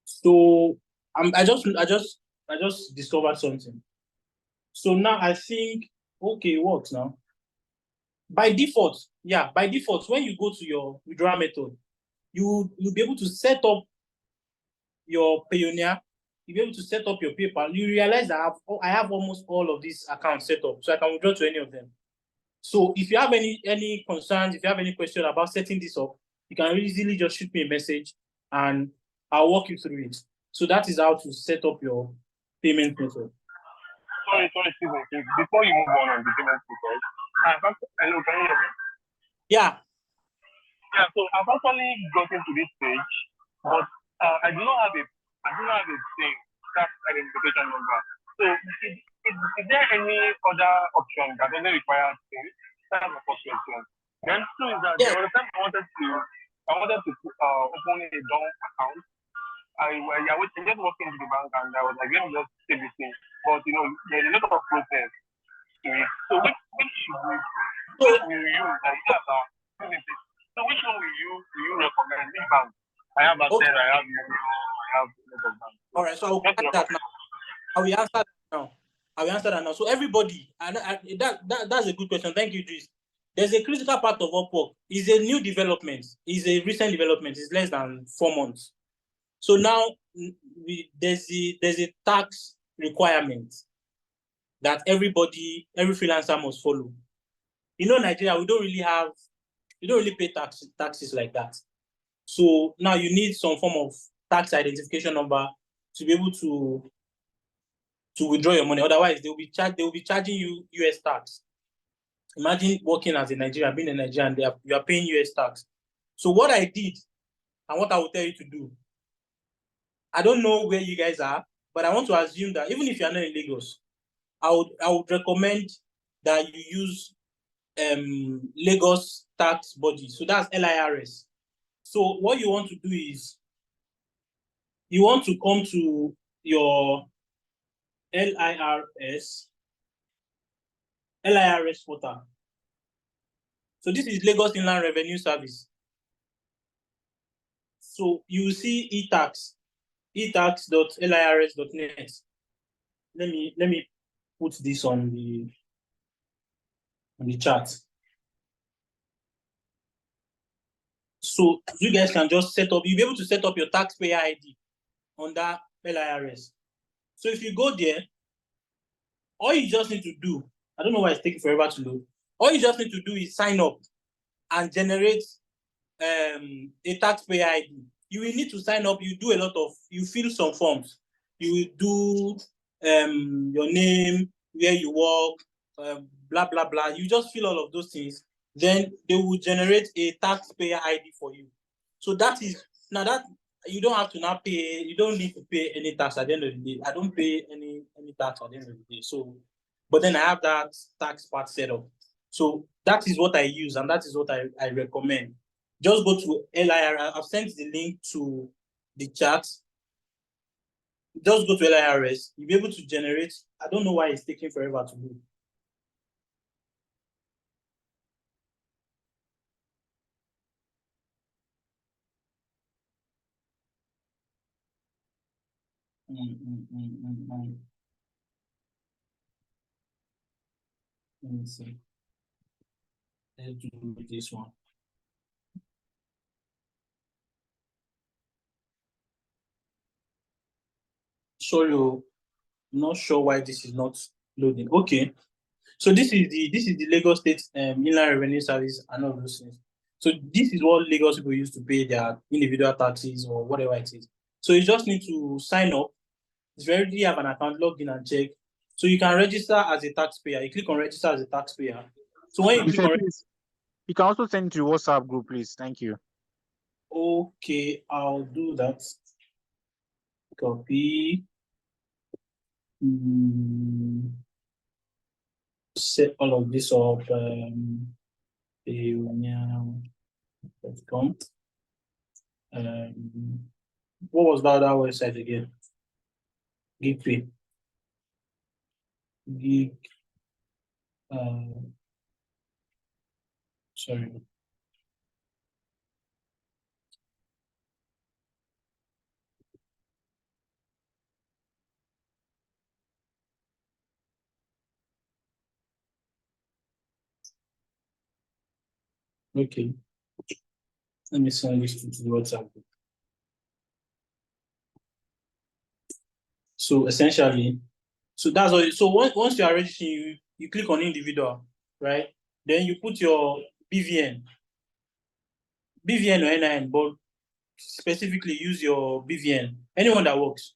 So I just discovered something. So now I think, okay, it works now. By default, when you go to your withdrawal method, you'll be able to set up your Payoneer. You'll be able to set up your PayPal. You realize that I have almost all of these accounts set up, so I can withdraw to any of them. So if you have any concerns, if you have any question about setting this up, you can easily just shoot me a message and I'll walk you through it. So that is how to set up your payment method. Sorry, excuse me. Before you move on the payment method, hello, can you hear me? Yeah. Yeah, so I've actually gotten to this stage, but I do not have a thing, tax identification number. So is there any other option that doesn't require things? That's my first question. Then two is that there was a time I wanted to open a DOM account. I was just walking into the bank and I was like, let me just take this thing. But there's a lot of process to it. So which will you use? So which one will you recommend? Which bank? I have Access, okay. I have a lot of banks. All right, so I will answer that now. I will answer that now. So everybody, and that's a good question. Thank you, Dries. There's a critical part of UpWork. It's a new development. It's a recent development. It's less than 4 months. So now there's a tax requirement. that every freelancer must follow. You know, Nigeria, we don't really pay taxes like that. So now you need some form of tax identification number to be able to withdraw your money. Otherwise, they will be charging you US tax. Imagine working as a Nigerian, being a Nigerian, you are paying US tax. So what I did and what I will tell you to do, I don't know where you guys are, but I want to assume that even if you are not in Lagos, I would recommend that you use Lagos tax body. So that's LIRS. So what you want to do is you want to come to your LIRS portal. So this is Lagos Inland Revenue Service. So you will see etax.lirs.net. Let me put this on the chat. So you guys can just you'll be able to set up your taxpayer ID on that LIRS. So if you go there, all you just need to do, I don't know why it's taking forever to load. All you just need to do is sign up and generate a taxpayer ID. You will need to sign up. You fill some forms. You will do your name, where you work, blah, blah, blah. You just fill all of those things. Then they will generate a taxpayer ID for you. So that is, now that you don't have to now pay, you don't need to pay any tax at the end of the day. I don't pay any tax at the end of the day. So, but then I have that tax part set up. So that is what I use, and that is what I recommend. Just go to LIRS. I've sent the link to the chat. Just go to LIRS. You'll be able to generate. I don't know why it's taking forever to do. Let me see. Let's do this one. Sorry, I'm not sure why this is not loading. Okay, so this is the Lagos State Inland Revenue Service and all those things. So this is what Lagos people use to pay their individual taxes or whatever it is. So you just need to sign up. If you already have an account, log in and check. So you can register as a taxpayer. You click on register as a taxpayer. So when you click on you can also send to WhatsApp group, please. Thank you. Okay, I'll do that. Copy. Set all of this up. What was that other website again? GigPay. Sorry. Okay. Let me send this to the WhatsApp group. So essentially, so that's all. So once you are registering, you click on individual, right? Then you put your BVN or NIN, but specifically use your BVN. Anyone that works.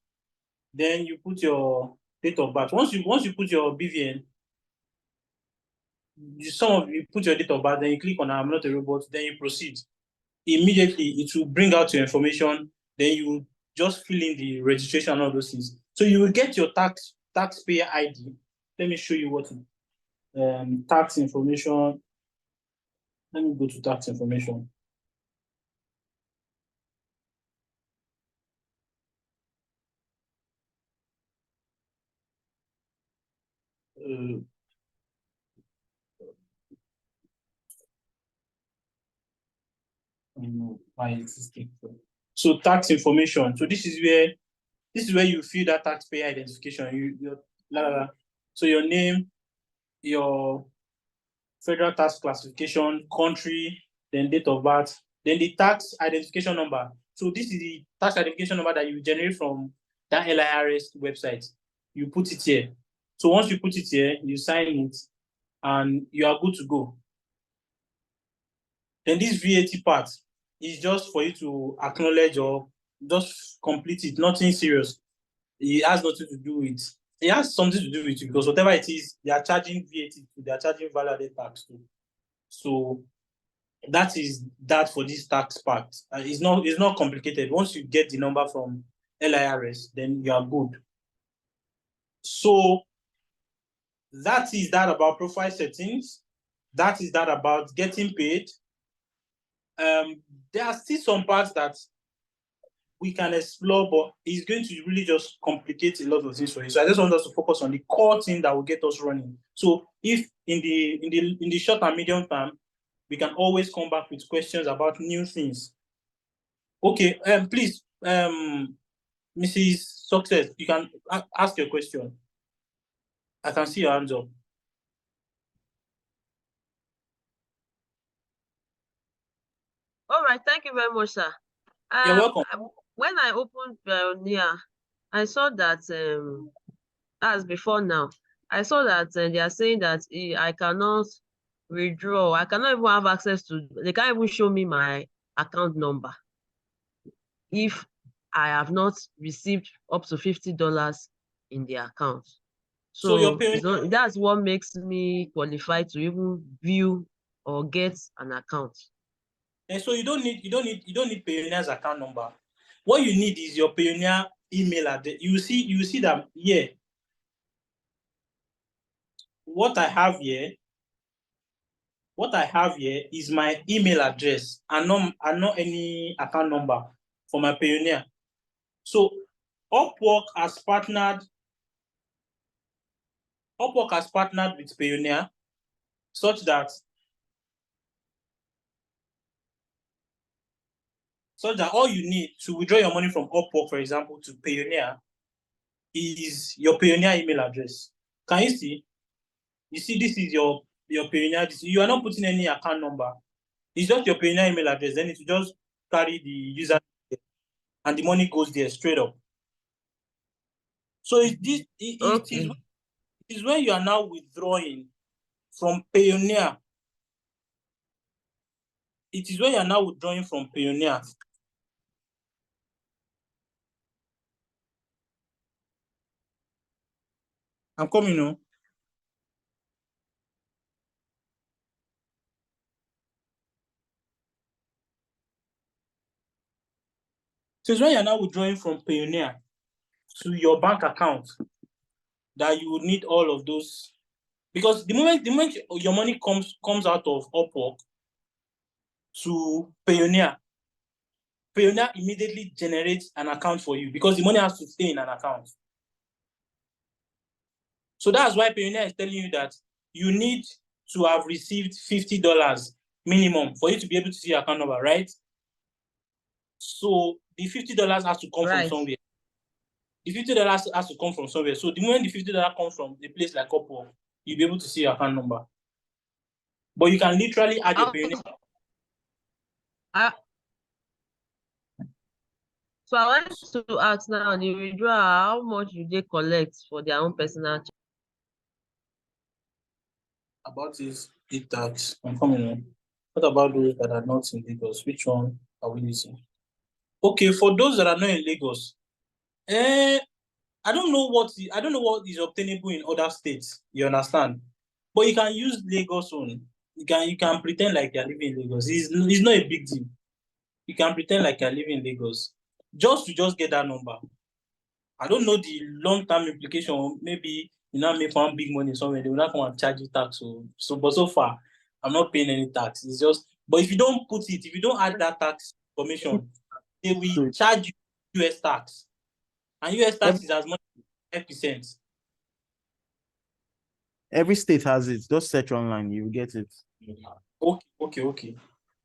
Then you put your date of birth. Once you put your BVN, you put your date of birth, then you click on I'm not a robot, then you proceed. Immediately it will bring out your information, then you just fill in the registration and all those things. So you will get your taxpayer ID. Let me show you what tax information. Let me go to tax information. So tax information. So this is where you fill that taxpayer identification. So your name, your federal tax classification, country, then date of birth, then the tax identification number. So this is the tax identification number that you generate from that LIRS website. You put it here. So once you put it here, you sign it, and you are good to go. Then this VAT part is just for you to acknowledge or just complete it. Nothing serious. It has nothing to do with. It has something to do with you because whatever it is, they are charging VAT to. They are charging value-added tax too. So that is that for this tax part. It's not complicated. Once you get the number from LIRS, then you are good. So that is that about profile settings. That is that about getting paid. There are still some parts that we can explore, but it's going to really just complicate a lot of things for you. So I just want us to focus on the core thing that will get us running. So if in the short and medium term, we can always come back with questions about new things. Okay, please, Mrs. Success, you can ask your question. I can see your hands up. All right, thank you very much, sir. You're welcome. When I opened Pioneer, I saw that as before now, I saw that they are saying that I cannot withdraw. I cannot even have access to. They can't even show me my account number if I have not received up to $50 in the account. So your that's what makes me qualified to even view or get an account. And so you don't need Pioneer's account number. What you need is your Pioneer email address. You see that here. What I have here is my email address and not any account number for my Pioneer. So UpWork has partnered with Pioneer such that all you need to withdraw your money from UpWork, for example, to Pioneer is your Pioneer email address. Can you see? You see, this is your Pioneer. You are not putting any account number. It's just your Pioneer email address. Then it will just carry the user and the money goes there straight up. So it is when you are now withdrawing from Pioneer. It is when you are now withdrawing from Pioneer. I'm coming now. So it's when you're now withdrawing from Pioneer to your bank account that you would need all of those. Because the moment your money comes out of UpWork to Pioneer immediately generates an account for you because the money has to stay in an account. So that's why Pioneer is telling you that you need to have received $50 minimum for you to be able to see your account number, right? So the $50 has to come from somewhere. The $50 has to come from somewhere. So the moment the $50 comes from a place like UpWork, you'll be able to see your account number. But you can literally add your Pioneer. So I want to ask now, the withdrawal, how much do they collect for their own personal charge? About this tax, I'm coming on. What about those that are not in Lagos? Which one are we using? Okay, for those that are not in Lagos, I don't know what is obtainable in other states. You understand? But you can use Lagos one. You can pretend like you're living in Lagos. It's not a big deal. You can pretend like you're living in Lagos just to get that number. I don't know the long-term implication. Maybe you now make one big money somewhere, they will not come and charge you tax. But so far, I'm not paying any tax. It's just, but if you don't if you don't add that tax information, they will charge you US tax. And US tax is as much as 5%. Every state has it. Just search online, you will get it. Okay.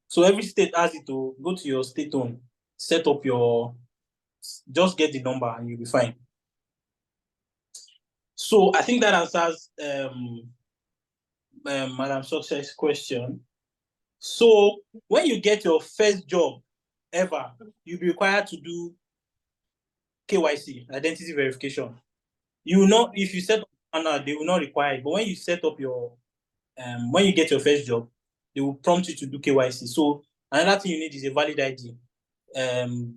So every state has it. To go to your state own, set up just get the number and you'll be fine. So I think that answers Madam Success question. So when you get your first job ever, you'll be required to do KYC, identity verification. You know, if you set up and they will not require it. But when you set up your when you get your first job, they will prompt you to do KYC. So another thing you need is a valid ID,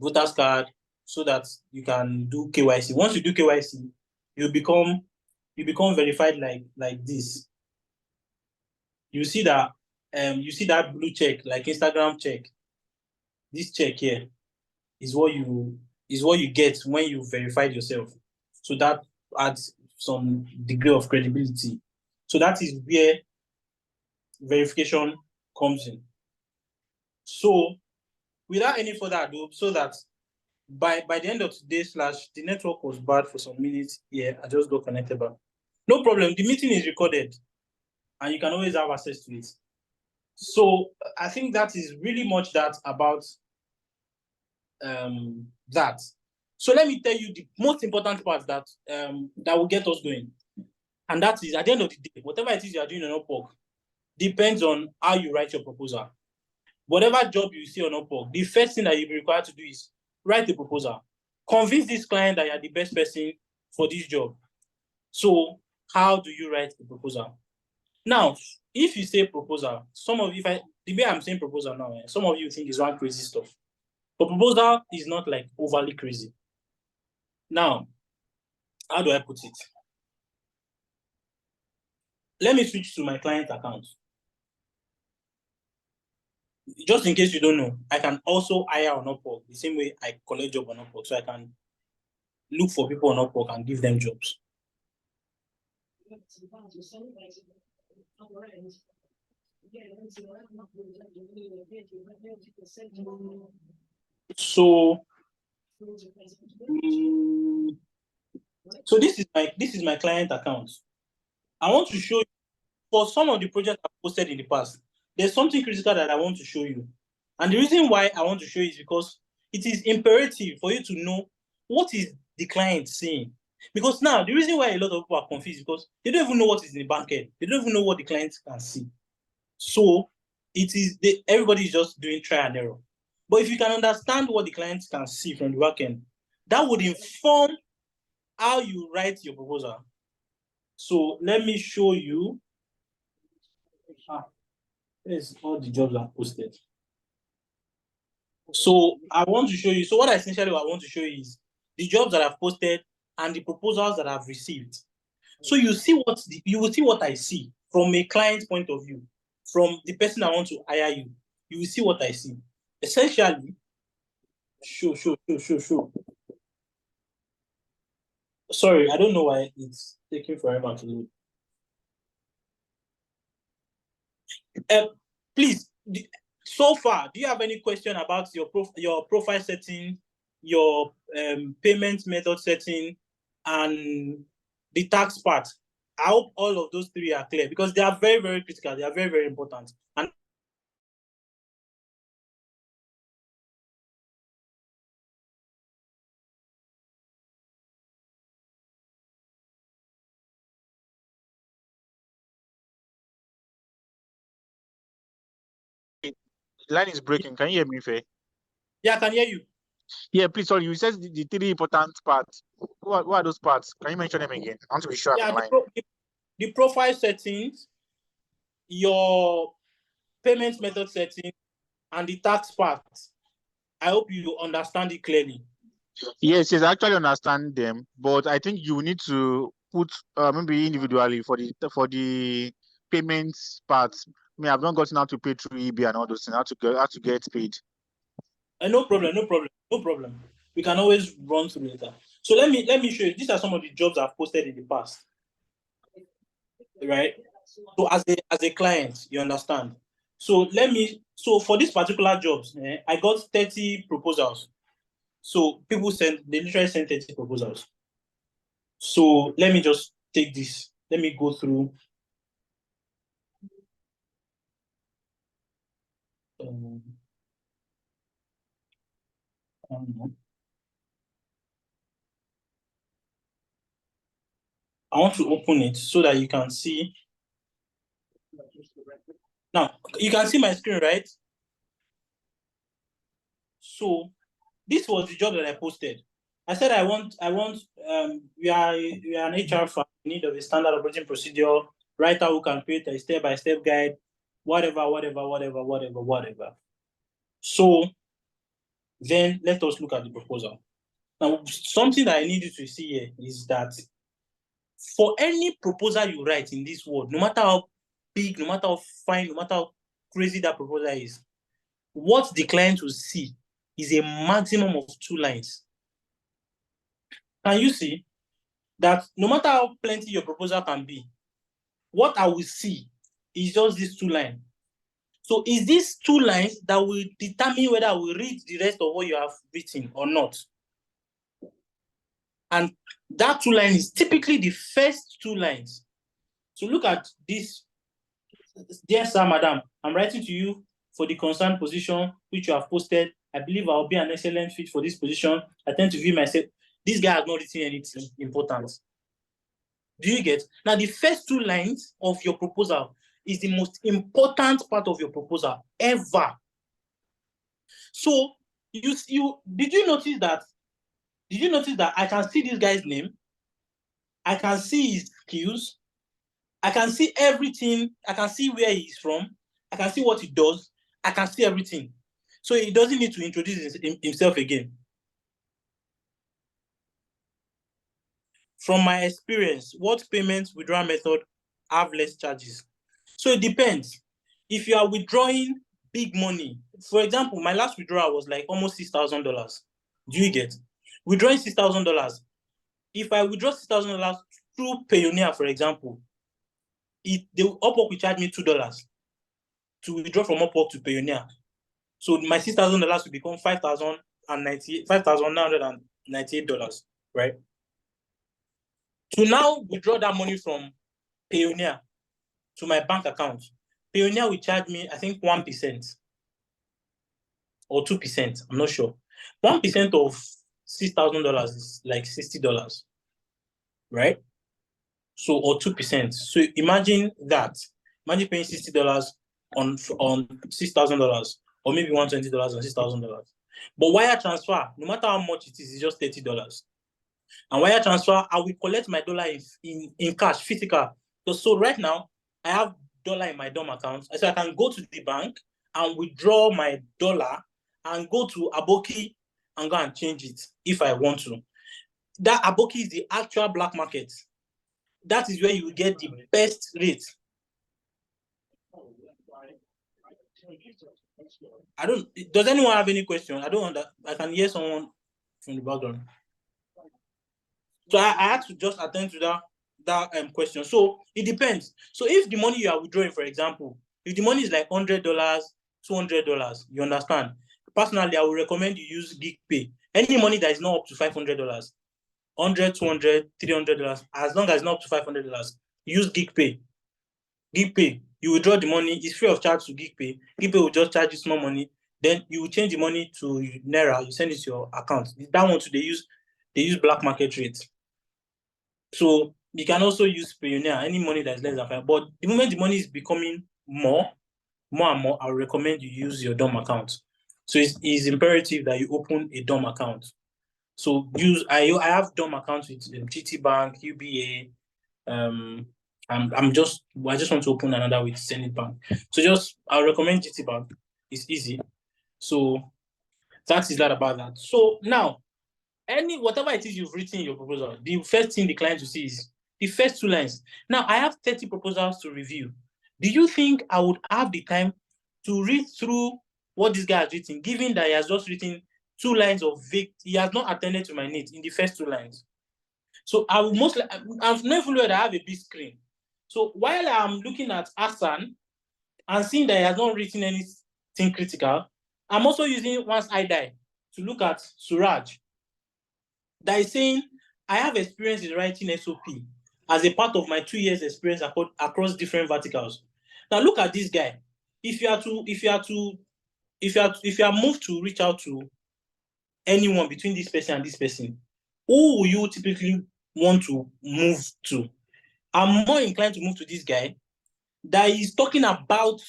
voter's card, so that you can do KYC. Once you do KYC, you become verified like this. You see that blue check, like Instagram check. This check here is what you get when you verified yourself. So that adds some degree of credibility. So that is where verification comes in. So without any further ado, so that by the end of today the network was bad for some minutes here, I just got connected back. No problem. The meeting is recorded and you can always have access to it. So I think that is really much that about that. So let me tell you the most important part that will get us going. And that is, at the end of the day, whatever it is you are doing on Upwork depends on how you write your proposal. Whatever job you see on Upwork, the first thing that you'll be required to do is write a proposal. Convince this client that you're the best person for this job. So how do you write a proposal? Now, if you say proposal, the way I'm saying proposal now, some of you think it's one crazy stuff. But proposal is not like overly crazy. Now, how do I put it? Let me switch to my client account. Just in case you don't know, I can also hire on Upwork the same way I collect job on Upwork. So I can look for people on Upwork and give them jobs. So this is my client account. I want to show you, for some of the projects I've posted in the past, there's something critical that I want to show you. And the reason why I want to show you is because it is imperative for you to know what is the client saying. Because now, the reason why a lot of people are confused is because they don't even know what is in the back end. They don't even know what the client can see. So everybody is just doing trial and error. But if you can understand what the client can see from the back end, that would inform how you write your proposal. So let me show you. Here's all the jobs I've posted. So I want to show you. So what I want to show you is the jobs that I've posted and the proposals that I've received. So you will see what I see from a client's point of view, from the person I want to hire you. You will see what I see. Essentially, show. Sorry, I don't know why it's taking forever to load. Please, so far, do you have any question about your profile setting, your payment method setting, and the tax part? I hope all of those three are clear because they are very, very critical. They are very, very important. And Line is breaking. Can you hear me, Faye? yeah, I can hear you. Yeah, please, sorry. You said the three important parts. What are those parts? Can you mention them again? I want to be sure I'm in line. The profile settings, your payment method setting, and the tax part. I hope you understand it clearly. Yes, I actually understand them, but I think you need to put maybe individually for the payments parts. I mean, I've not gotten how to pay through eBay and all those things. How to get paid. No problem. We can always run through later. So let me show you. These are some of the jobs I've posted in the past. Right? So as a client, you understand. So for this particular jobs, I got 30 proposals. So they literally sent 30 proposals. So let me just take this. Let me go through. I don't know. I want to open it so that you can see. Now, you can see my screen, right? So this was the job that I posted. I said we are an HR firm in need of a standard operating procedure, writer who can create a step-by-step guide, whatever. So then let us look at the proposal. Now, something that I need you to see here is that for any proposal you write in this world, no matter how big, no matter how fine, no matter how crazy that proposal is, what the client will see is a maximum of 2 lines. Can you see that no matter how plenty your proposal can be, what I will see is just these 2 lines. So is these 2 lines that will determine whether I will read the rest of what you have written or not. And that 2 lines is typically the first 2 lines. So look at this. Dear sir, madam, I'm writing to you for the concerned position which you have posted. I believe I'll be an excellent fit for this position. I tend to view myself. This guy has not written anything important. Do you get? Now, the first 2 lines of your proposal is the most important part of your proposal ever. So, did you notice that? Did you notice that I can see this guy's name? I can see his skills. I can see everything. I can see where he's from. I can see what he does. I can see everything. So he doesn't need to introduce himself again. From my experience, what payment withdrawal method have less charges? So it depends. If you are withdrawing big money, for example, my last withdrawal was like almost $6,000. Do you get? Withdrawing $6,000. If I withdraw $6,000 through Payoneer, for example, the UpWork will charge me $2 to withdraw from UpWork to Payoneer. So my $6,000 will become $5,998, right? To now withdraw that money from Payoneer to my bank account, Payoneer will charge me, I think, 1% or 2%. I'm not sure. 1% of $6,000 is like $60, right? So, or 2%. So imagine that. Imagine paying $60 on $6,000, or maybe $120 on $6,000. But wire transfer, no matter how much it is, it's just $30. And wire transfer, I will collect my dollar in cash, physical. So right now, I have dollar in my DOM account. So I can go to the bank and withdraw my dollar and go to Aboki and go and change it if I want to. That Aboki is the actual black market. That is where you will get the best rate. Does anyone have any question? I can hear someone from the background. So I had to just attend to that question. So it depends. So if the money you are withdrawing, for example, if the money is like $100, $200, you understand? Personally, I would recommend you use GigPay. Any money that is not up to $500, $100, $200, $300, as long as it's not up to $500, use GigPay. GigPay, you withdraw the money, it's free of charge to GigPay. GigPay will just charge you small money. Then you will change the money to Naira, you send it to your account. That one too, they use black market rates. So you can also use Payoneer, any money that is less than 5. But the moment the money is becoming more and more, I would recommend you use your DOM account. So it's imperative that you open a DOM account. So I have DOM accounts with GT Bank, UBA. I just want to open another with Zenith Bank. So I'll recommend GT Bank. It's easy. So that is that about that. So now, whatever it is you've written in your proposal, the first thing the client will see is the first 2 lines. Now, I have 30 proposals to review. Do you think I would have the time to read through what this guy has written, given that he has just written 2 lines of vague, he has not attended to my needs in the first 2 lines? So I will I've never learned that I have a big screen. So while I'm looking at Hassan and seeing that he has not written anything critical, I'm also using Once I Die to look at Suraj, that is saying, I have experience in writing SOP as a part of my 2 years experience across different verticals. Now look at this guy. If you are moved to reach out to anyone between this person and this person, who will you typically want to move to? I'm more inclined to move to this guy that is talking about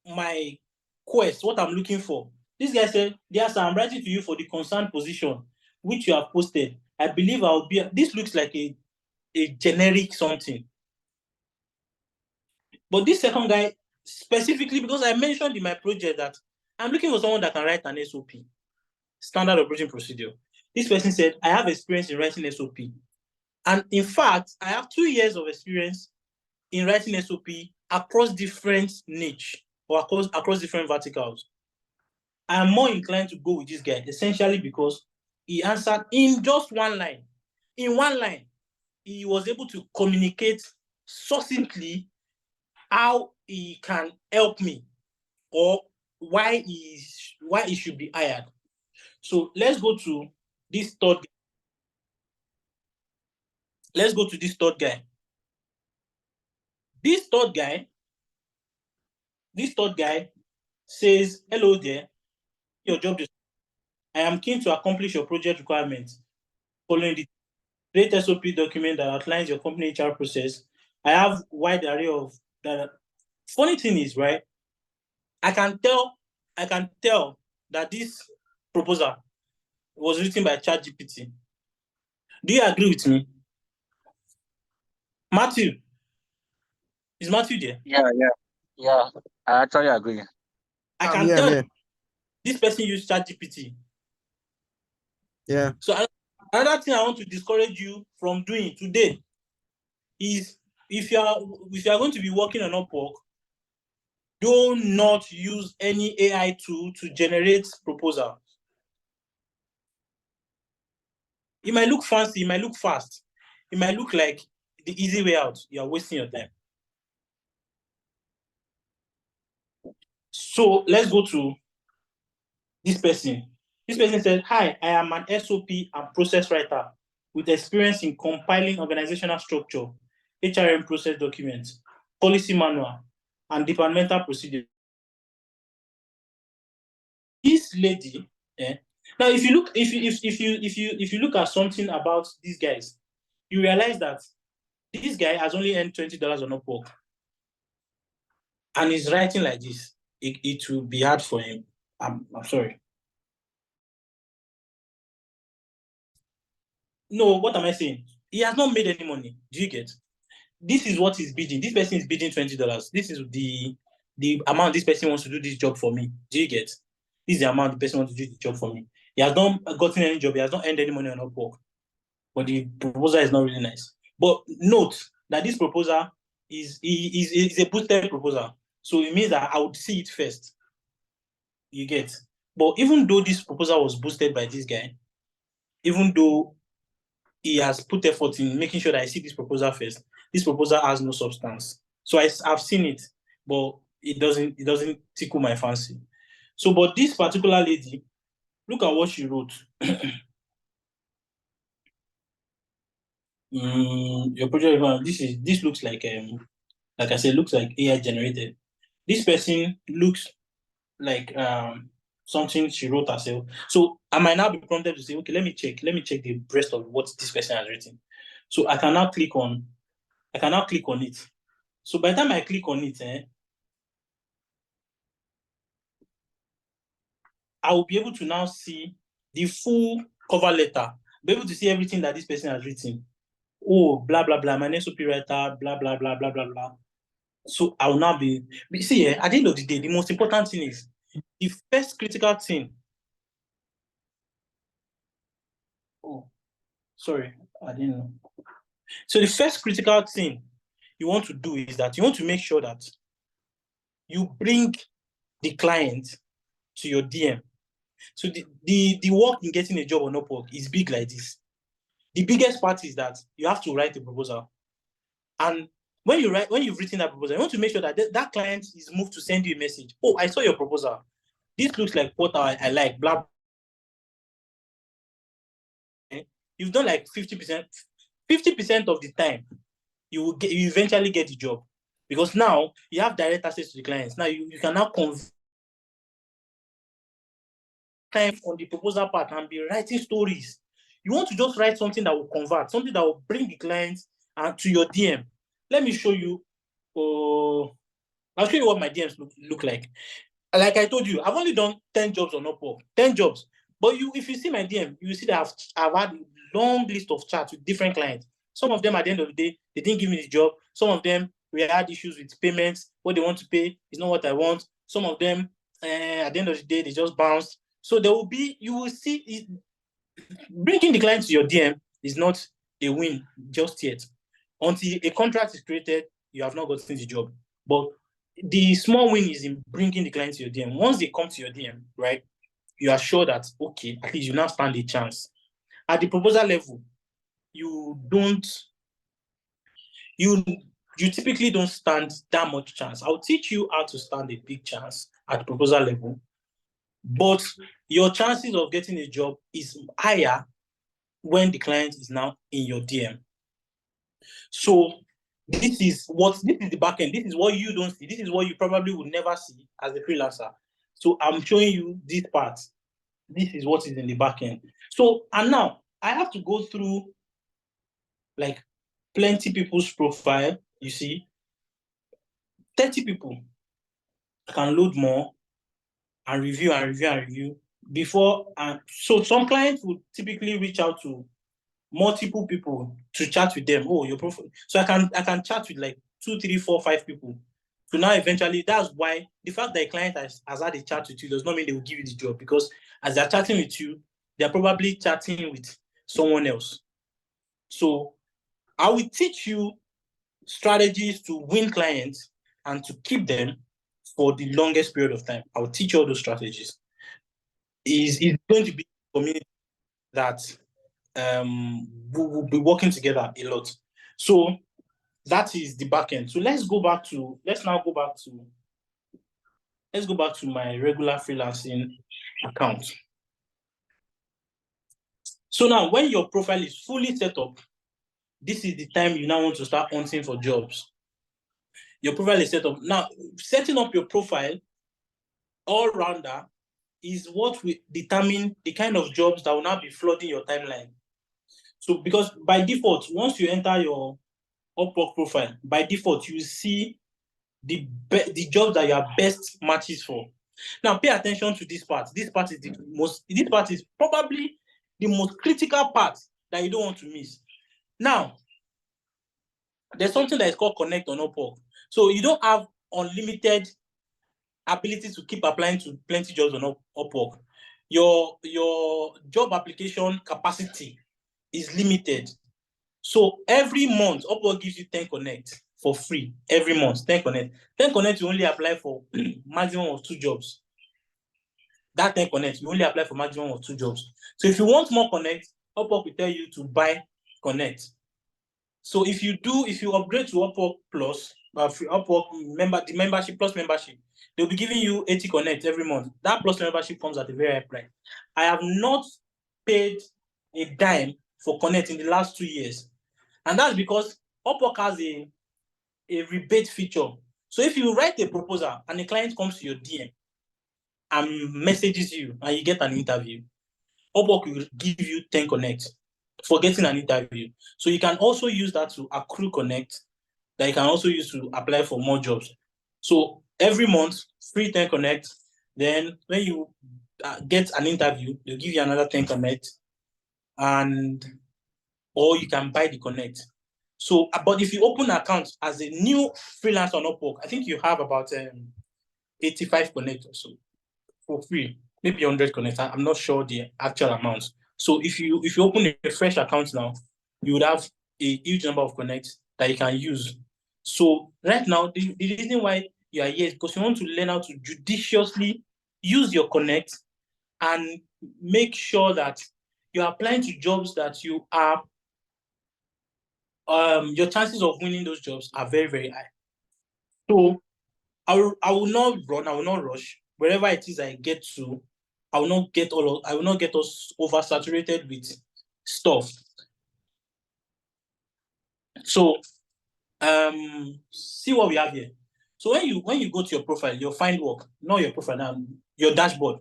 my quest, what I'm looking for. This guy said, "Yes, I'm writing to you for the concerned position which you have posted, I believe I'll be. This looks like a generic something. But this second guy, specifically because I mentioned in my project that I'm looking for someone that can write an SOP, standard operating procedure. This person said, I have experience in writing SOP. And in fact, I have 2 years of experience in writing SOP across different niche or across different verticals. I am more inclined to go with this guy, essentially because he answered in just one line. In one line, he was able to communicate succinctly how he can help me or why he should be hired. So let's go to this third guy. Let's go to this third guy. This third guy says, hello there, your job is, I am keen to accomplish your project requirements. Following the create SOP document that outlines your company HR process. I have wide array of that. Funny thing is, right? I can tell that this proposal was written by ChatGPT. Do you agree with me? Matthew, is Matthew there? Yeah. I actually agree. I can tell this person used ChatGPT. Yeah. So another thing I want to discourage you from doing today is if you are going to be working on Upwork, do not use any AI tool to generate proposals. It might look fancy, it might look fast, it might look like the easy way out. You are wasting your time. So let's go to this person. This person said, hi, I am an SOP and process writer with experience in compiling organizational structure, HRM process documents, policy manual, and departmental procedure. This lady, now if you look at something about these guys, you realize that this guy has only earned $20 on Upwork, and he's writing like this. It will be hard for him. I'm sorry. No, what am I saying? He has not made any money. Do you get? This is what he's bidding. This person is bidding $20. This is the amount this person wants to do this job for me. Do you get? This is the amount the person wants to do the job for me. He has not gotten any job. He has not earned any money on Upwork. But the proposal is not really nice. But note that this proposal is a boosted proposal. So it means that I would see it first. You get? But even though this proposal was boosted by this guy, even though he has put effort in making sure that I see this proposal first, this proposal has no substance. So I've seen it, but it doesn't tickle my fancy. So, but this particular lady, look at what she wrote. Your project, this looks like I said, looks like AI generated. This person looks like something she wrote herself. So I might now be prompted to say, okay, let me check the rest of what this person has written. So I can now click on it. So by the time I click on it, I will be able to now see the full cover letter, be able to see everything that this person has written. Oh, blah, blah, blah, my name is SOP writer, blah, blah, blah, blah, blah, blah. So I will now be see, at the end of the day, the most important thing is the first critical thing. Oh, sorry, I didn't know. So the first critical thing you want to do is that you want to make sure that you bring the client to your DM. So the work in getting a job on Upwork is big like this. The biggest part is that you have to write a proposal. And when you've written that proposal, you want to make sure that that client is moved to send you a message. Oh, I saw your proposal. This looks like what I like, blah. You've done like 50%. 50% of the time, you eventually get the job. Because now you have direct access to the clients. Now you can now convert time on the proposal part and be writing stories. You want to just write something that will convert, something that will bring the clients to your DM. Let me show you. I'll show you what my DMs look like. Like I told you, I've only done 10 jobs on Upwork. 10 jobs. But if you see my DM, you will see that I've had a long list of chats with different clients. Some of them, at the end of the day, they didn't give me the job. Some of them, we had issues with payments. What they want to pay is not what I want. Some of them, at the end of the day, they just bounced. So you will see, bringing the client to your DM is not a win just yet. Until a contract is created, you have not gotten the job. But the small win is in bringing the client to your DM. Once they come to your DM, right, you are sure that, okay, at least you now stand a chance. At the proposal level, you typically don't stand that much chance. I'll teach you how to stand a big chance at the proposal level, but your chances of getting a job is higher when the client is now in your DM. So this is the back end. This is what you don't see. This is what you probably would never see as a freelancer. So I'm showing you this part. This is what is in the back end. So, and now I have to go through like plenty people's profile. You see, 30 people. I can load more and review before. And so some clients would typically reach out to multiple people to chat with them. Oh, your profile. So I can chat with like 2, 3, 4, 5 people. So now eventually, that's why the fact that a client has had a chat with you does not mean they will give you the job, because as they're chatting with you, they're probably chatting with someone else. So I will teach you strategies to win clients and to keep them for the longest period of time. I will teach you all those strategies. It's going to be a community that we will be working together a lot. So that is the back end. So let's go back to my regular freelancing account. So now when your profile is fully set up, this is the time you now want to start hunting for jobs. Your profile is set up. Now, setting up your profile all-rounder is what will determine the kind of jobs that will now be flooding your timeline. So because by default, once you enter your UpWork profile, by default, you see the jobs that you are best matches for. Now, pay attention to this part. This part is probably the most critical part that you don't want to miss. Now, there's something that is called Connect on UpWork. So you don't have unlimited ability to keep applying to plenty jobs on UpWork. Your job application capacity is limited. So every month, UpWork gives you 10 Connect for free. Every month, 10 Connect. 10 Connect, you only apply for maximum of 2 jobs. That 10 Connect, you only apply for maximum of 2 jobs. So if you want more Connect, UpWork will tell you to buy Connect. So if you upgrade to UpWork Plus, UpWork the membership plus membership, they'll be giving you 80 Connect every month. That plus membership comes at a very high price. I have not paid a dime for Connect in the last 2 years. And that's because UpWork has a rebate feature. So if you write a proposal and the client comes to your DM and messages you and you get an interview, UpWork will give you 10 Connect for getting an interview. So you can also use that to accrue Connect that you can also use to apply for more jobs. So every month, free 10 Connect. Then when you get an interview, they'll give you another 10 Connect, or you can buy the Connect. So, but if you open an account as a new freelancer on UpWork, I think you have about 85 Connect or so for free, maybe 100 Connect. I'm not sure the actual amount. So if you open a fresh account now, you would have a huge number of Connect that you can use. So right now, the reason why you are here is because you want to learn how to judiciously use your Connect and make sure that you're applying to jobs that you are your chances of winning those jobs are very, very high. So I will not run, I will not rush. Wherever it is I get to, I will not get us oversaturated with stuff. So see what we have here. So when you go to your profile, your find work, not your profile now, your dashboard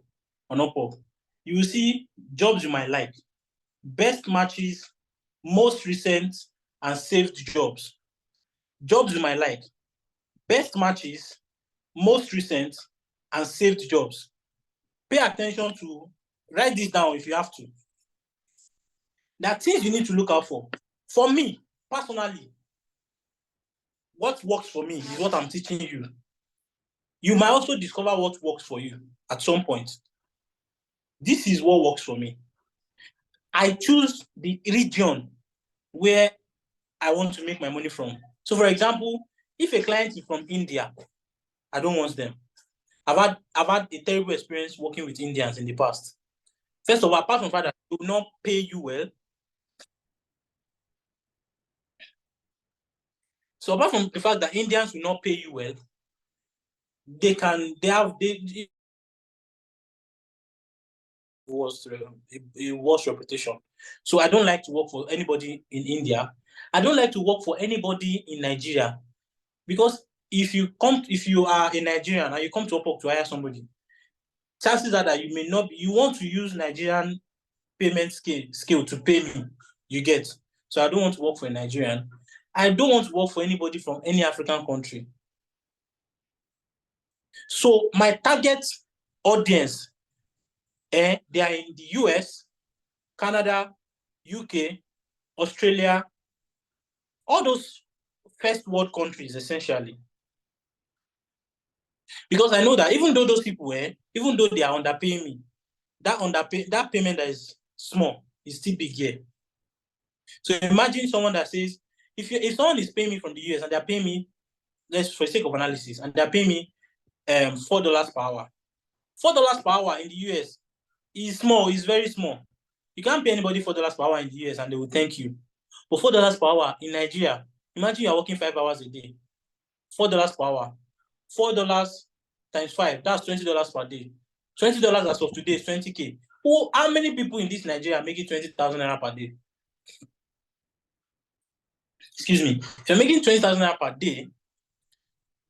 on UpWork, you will see jobs you might like, best matches, most recent, and saved jobs. Jobs you might like, best matches, most recent, and saved jobs. Pay attention to Write this down if you have to. There are things you need to look out for. For me, personally, what works for me is what I'm teaching you. You might also discover what works for you at some point. This is what works for me. I choose the region where I want to make my money from. So, for example, if a client is from India, I don't want them. I've had a terrible experience working with Indians in the past. First of all, apart from the fact that they will not pay you well. So apart from the fact that Indians will not pay you well, they have a worse reputation. So I don't like to work for anybody in India. I don't like to work for anybody in Nigeria, because if you are a Nigerian and you come to UpWork to hire somebody, chances are that you want to use Nigerian payment scale to pay me. You get. So I don't want to work for a Nigerian. I don't want to work for anybody from any African country. So my target audience, they are in the US, Canada, UK, Australia, all those first world countries, essentially. Because I know that even though those people, even though they are underpaying me, that payment that is small is still big here. So imagine someone that says, if someone is paying me from the US and they're paying me, let's for the sake of analysis, and they're paying me $4 per hour. $4 per hour in the US is small, is very small. You can't pay anybody $4 per hour in the US and they will thank you. But $4 per hour in Nigeria, imagine you're working 5 hours a day. $4 per hour. $4 times 5, that's $20 per day. $20 as of today is 20K. How many people in this Nigeria are making 20,000 naira per day? Excuse me. If you're making 20,000 naira per day,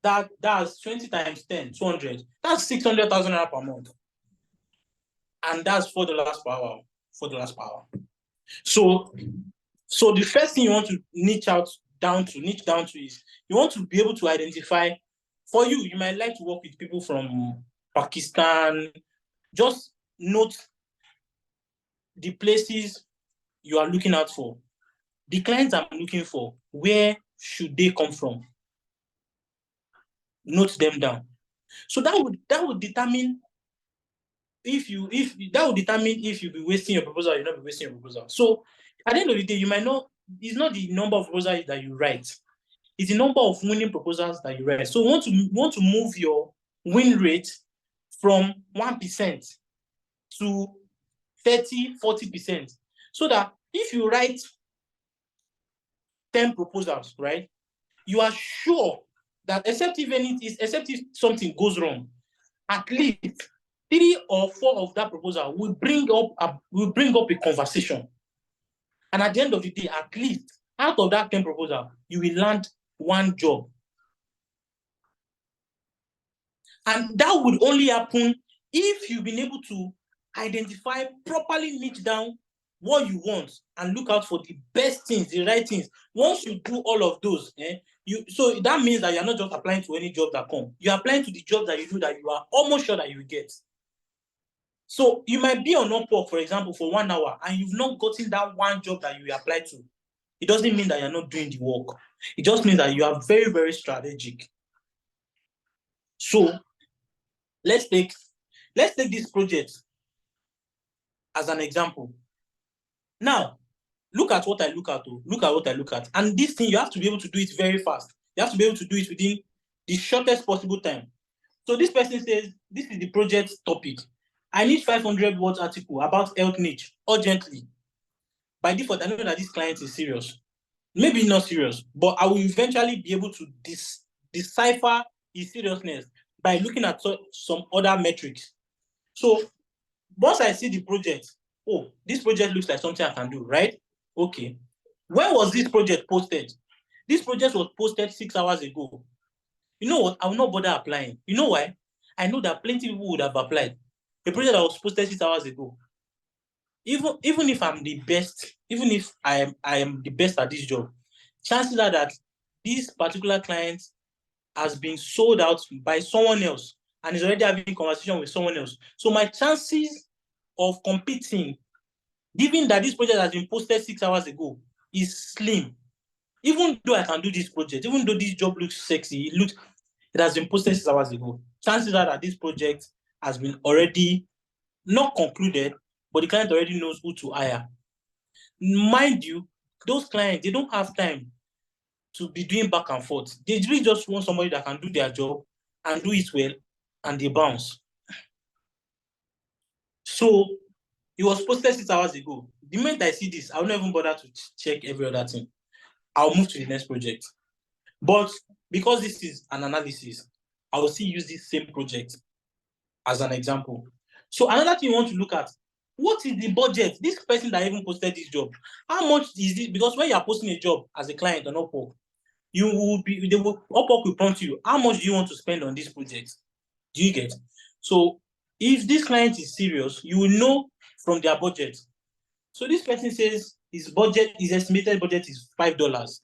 that's 20 times 10, 200. That's 600,000 naira per month. And that's $4 per hour. $4 per hour. So the first thing you want to niche down to is you want to be able to identify. For you might like to work with people from Pakistan. Just note the places you are looking out for. The clients I'm looking for, where should they come from? Note them down. So that would determine if you'll be wasting your proposal or you'll not be wasting your proposal. So at the end of the day, you might not, it's not the number of proposals that you write, it's the number of winning proposals that you write. So you want to move your win rate from 1% to 30-40%. So that if you write 10 proposals, right, you are sure that except if something goes wrong, at least 3 or 4 of that proposal will bring up a conversation. And at the end of the day, at least out of that 10 proposal, you will land 1 job. And that would only happen if you've been able to identify, properly niche down what you want and look out for the best things, the right things. Once you do all of those, so that means that you're not just applying to any job that come. You're applying to the jobs that you do that you are almost sure that you will get. So you might be on UpWork, for example, for 1 hour and you've not gotten that one job that you apply to. It doesn't mean that you're not doing the work. It just means that you are very, very strategic. So let's take this project as an example. Now, look at what I look at. And this thing, you have to be able to do it very fast. You have to be able to do it within the shortest possible time. So this person says, this is the project topic. I need 500 words article about health niche urgently. By default, I know that this client is serious. Maybe not serious, but I will eventually be able to decipher his seriousness by looking at some other metrics. So once I see the project, oh, this project looks like something I can do, right? Okay. When was this project posted? This project was posted 6 hours ago. You know what? I will not bother applying. You know why? I know that plenty of people would have applied. A project that was posted 6 hours ago. Even if I'm the best, even if I am the best at this job, chances are that this particular client has been sold out by someone else and is already having a conversation with someone else. So my chances of competing, given that this project has been posted 6 hours ago, is slim. Even though I can do this project, even though this job looks sexy, it has been posted 6 hours ago. Chances are that this project has been already not concluded, but the client already knows who to hire. Mind you, those clients, they don't have time to be doing back and forth. They really just want somebody that can do their job and do it well, and they bounce. So it was posted 6 hours ago. The moment I see this, I'll not even bother to check every other thing. I'll move to the next project. But because this is an analysis, I will still use this same project as an example. So another thing you want to look at, what is the budget? This person that even posted this job, how much is this? Because when you are posting a job as a client on UpWork, UpWork will prompt you, how much do you want to spend on this project? Do you get? So if this client is serious, you will know from their budget. So this person says his estimated budget is $5.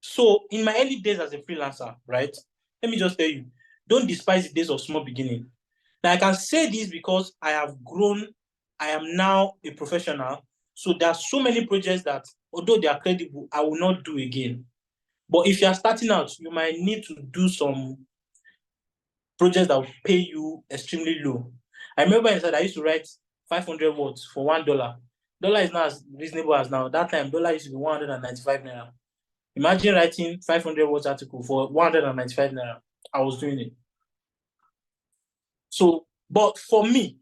So in my early days as a freelancer, right? Let me just tell you, don't despise the days of small beginning. Now I can say this because I have grown. I am now a professional. So there are so many projects that, although they are credible, I will not do again. But if you are starting out, you might need to do some projects that will pay you extremely low. I remember inside I used to write 500 words for $1. Dollar is not as reasonable as now. That time, dollar used to be 195 naira. Imagine writing 500 words article for 195 naira. I was doing it. So, but for me,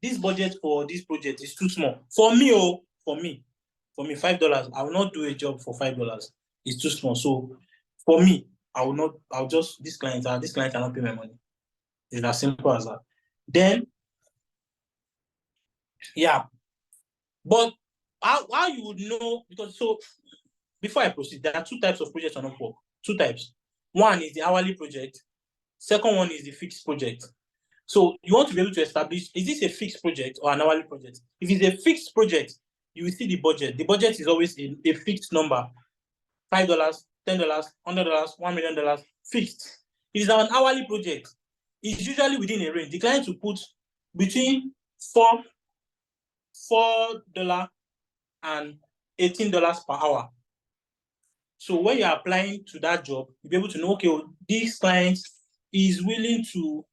this budget for this project is too small. For me, $5. I will not do a job for $5. It's too small. So for me, this client cannot pay my money. It's as simple as that. Then, yeah. But how you would know, because so before I proceed, there are two types of projects on UpWork. Two types. One is the hourly project. Second one is the fixed project. So you want to be able to establish, is this a fixed project or an hourly project? If it's a fixed project, you will see the budget. The budget is always a fixed number. $5, $10, $100, $1 million, fixed. If it's an hourly project, it's usually within a range. The client will put between $4 and $18 per hour. So when you're applying to that job, you'll be able to know, okay, this client is willing to,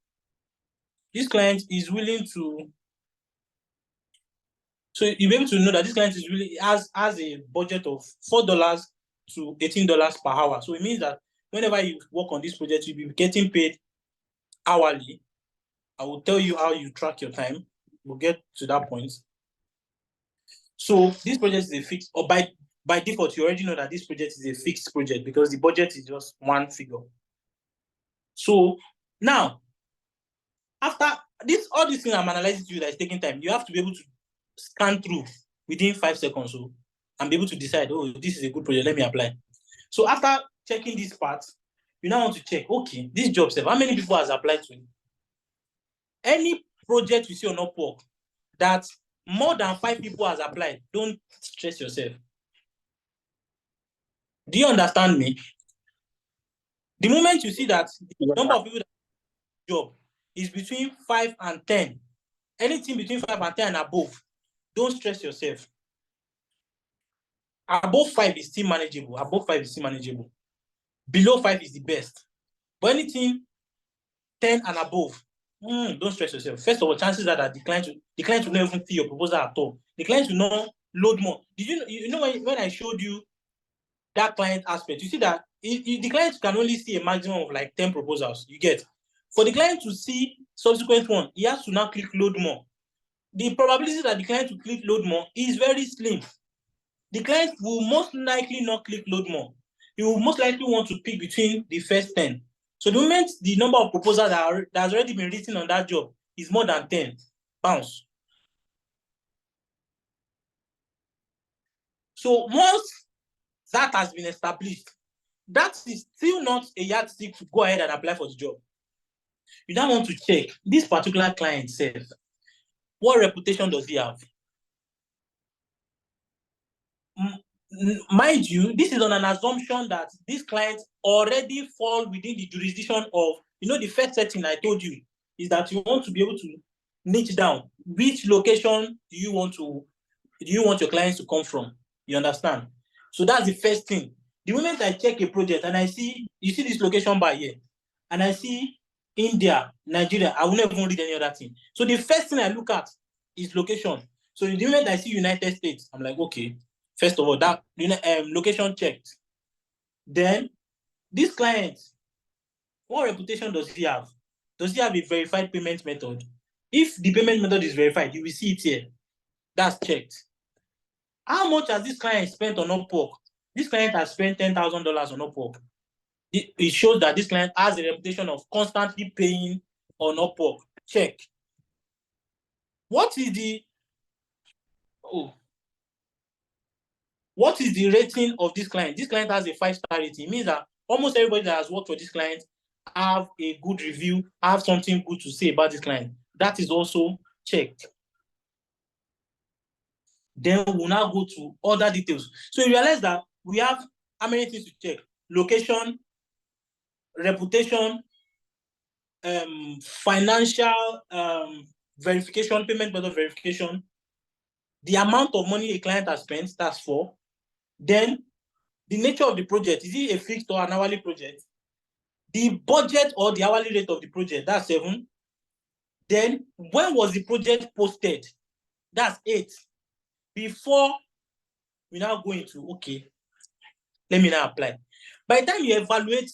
so you'll be able to know that this client is really has a budget of $4 to $18 per hour. So it means that whenever you work on this project, you'll be getting paid hourly. I will tell you how you track your time. We'll get to that point. So this project is a fixed, or by default, you already know that this project is a fixed project because the budget is just one figure. So now, after all these things I'm analyzing to you that is taking time, you have to be able to scan through within 5 seconds and be able to decide, oh, this is a good project, let me apply. So after checking this part, you now want to check, okay, this job, how many people has applied to it? Any project you see on UpWork that more than 5 people has applied, don't stress yourself. Do you understand me? The moment you see that the number of people that job is between 5 and 10, anything between 5 and 10 and above, don't stress yourself. Above 5 is still manageable. Below 5 is the best. But anything 10 and above, don't stress yourself. First of all, chances are that the client will not even see your proposal at all. The client will not load more. Did you know when I showed you that client aspect, you see that the client can only see a maximum of like 10 proposals. You get. For the client to see subsequent one, he has to now click load more. The probability that the client will click load more is very slim. The client will most likely not click load more. He will most likely want to pick between the first 10. So the moment the number of proposals that has already been written on that job is more than 10, bounce. So once that has been established, that is still not a yardstick to go ahead and apply for the job. You now want to check this particular client self. What reputation does he have? Mind you, this is on an assumption that these clients already fall within the jurisdiction of, the first setting I told you is that you want to be able to niche down. Which location do you want your clients to come from? You understand? So that's the first thing. The moment I check a project and I see, you see this location by here, and I see India, Nigeria, I will not even read any other thing. So the first thing I look at is location. So the moment I see United States, I'm like, okay, first of all, that location checked. Then this client, what reputation does he have? Does he have a verified payment method? If the payment method is verified, you will see it here. That's checked. How much has this client spent on UpWork? This client has spent $10,000 on UpWork. It shows that this client has a reputation of constantly paying on UpWork. Check. What is the rating of this client? This client has a 5-star rating. It means that almost everybody that has worked for this client have a good review, have something good to say about this client. That is also checked. Then we'll now go to other details. So you realize that we have how many things to check? Location, reputation, financial verification, payment method verification, the amount of money a client has spent, that's 4. Then the nature of the project, is it a fixed or an hourly project? The budget or the hourly rate of the project, that's 7. Then when was the project posted? That's 8. Before we now go into, okay, let me now apply. By the time you evaluate,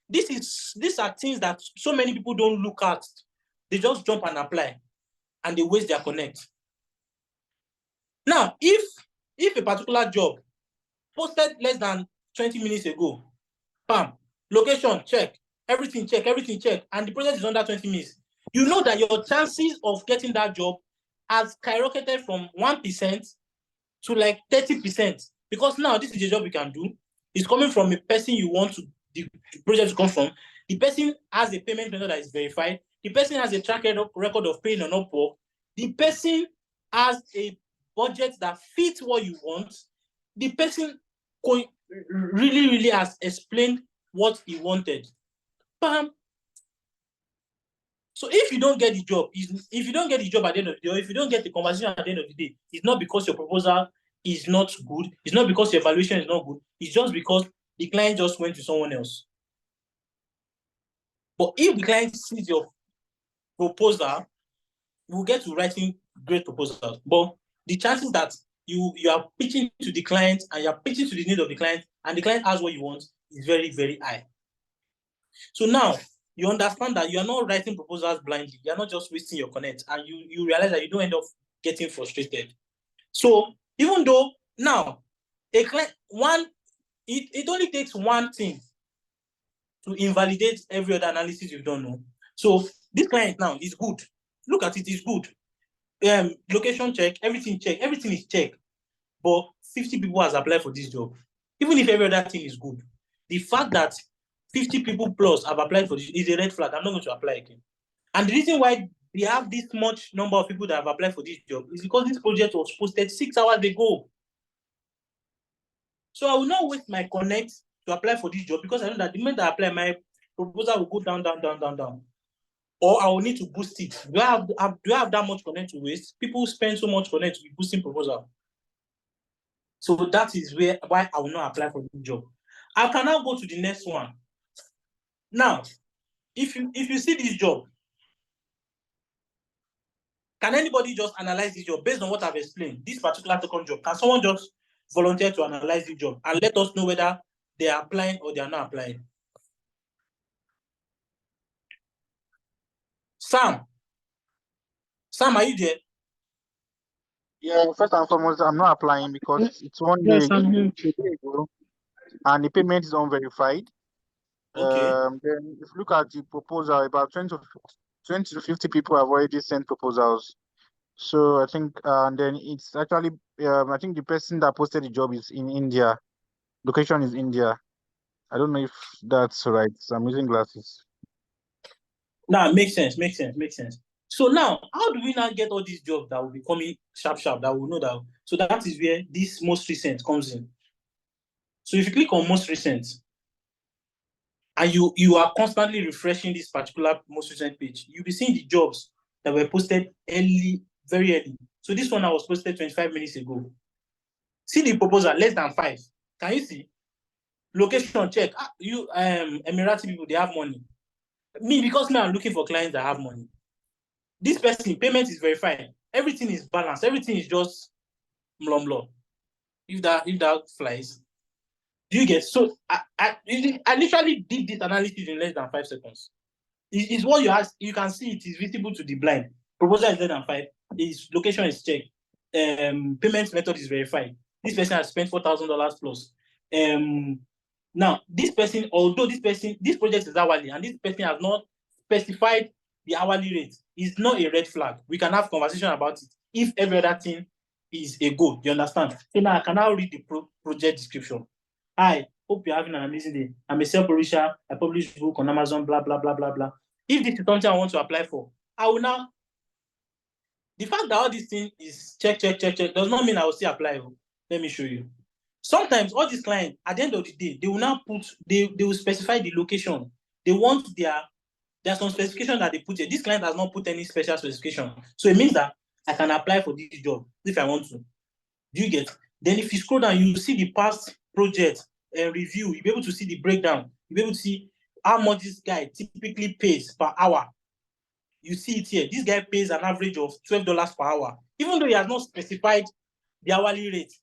these are things that so many people don't look at. They just jump and apply, and they waste their connect. Now, if a particular job posted less than 20 minutes ago, bam, location, check, everything, and the project is under 20 minutes, you know that your chances of getting that job has skyrocketed from 1% to like 30%. Because now this is a job you can do. It's coming from a person you want the project to come from. The person has a payment method that is verified. The person has a track record of paying on UpWork. The person has a budget that fits what you want. The person really has explained what he wanted. Bam. So if you don't get the job, if you don't get the job at the end of the day, or if you don't get the conversation at the end of the day, it's not because your proposal is not good. It's not because your evaluation is not good. It's just because the client just went to someone else. But if the client sees your proposal, you will get to writing great proposals. But the chances that you are pitching to the client and you're pitching to the need of the client and the client has what you want is very, very high. So now you understand that you are not writing proposals blindly. You're not just wasting your connect, and you realize that you don't end up getting frustrated. So even though now a client it only takes one thing to invalidate every other analysis you've done. No? So this client now is good. Look at it, it's good. Location check, everything is checked. But 50 people has applied for this job. Even if every other thing is good, the fact that 50 people plus have applied for this is a red flag. I'm not going to apply again. And the reason why we have this much number of people that have applied for this job is because this project was posted 6 hours ago. So I will not waste my connect to apply for this job because I know that the moment I apply, my proposal will go down. Or I will need to boost it. Do I have that much connect to waste? People spend so much connect to be boosting proposal. So that is why I will not apply for this job. I can now go to the next one. Now, if you see this job, can anybody just analyze this job based on what I've explained? This particular second job, can someone just volunteer to analyze the job and let us know whether they are applying or they are not applying? Sam, are you there? Yeah, first and foremost, I'm not applying because it's one day, Yes, I'm here. ago, and the payment is unverified. Okay. Then if you look at the proposal, about 20 to 50 people have already sent proposals. So I think, and then it's actually, I think the person that posted the job is in India. Location is India. I don't know if that's right. So I'm using glasses. Now, makes sense. So now, how do we now get all these jobs that will be coming sharp, that we know that? So that is where this most recent comes in. So if you click on most recent, and you are constantly refreshing this particular most recent page, you'll be seeing the jobs that were posted early, very early. So this one I was posted 25 minutes ago. See the proposal, less than 5. Can you see? Location check. You Emirati people, they have money. Me, because I'm looking for clients that have money. This person, payment is verified. Everything is balanced. Everything is just mlom. If that flies. Do you get? So I literally did this analysis in less than 5 seconds. It's what you ask. You can see it is visible to the blind. Proposal is less than 5. His location is checked. Payment method is verified. This person has spent $4,000 plus. Now, this person, although this project is hourly, and this person has not specified the hourly rate, is not a red flag. We can have conversation about it if every other thing is a go. You understand? So now I can now read the project description. Hi, hope you're having an amazing day. I'm a self-publisher. I publish book on Amazon, blah, blah, blah, blah, blah. If this is something I want to apply for, I will now. The fact that all this thing is check does not mean I will still apply. Let me show you. Sometimes all these clients, at the end of the day, they will now they will specify the location. They want there's some specification that they put here. This client has not put any special specification. So it means that I can apply for this job if I want to. Do you get? Then if you scroll down, you see the past project review. You'll be able to see the breakdown. You'll be able to see how much this guy typically pays per hour. You see it here. This guy pays an average of $12 per hour. Even though he has not specified the hourly rate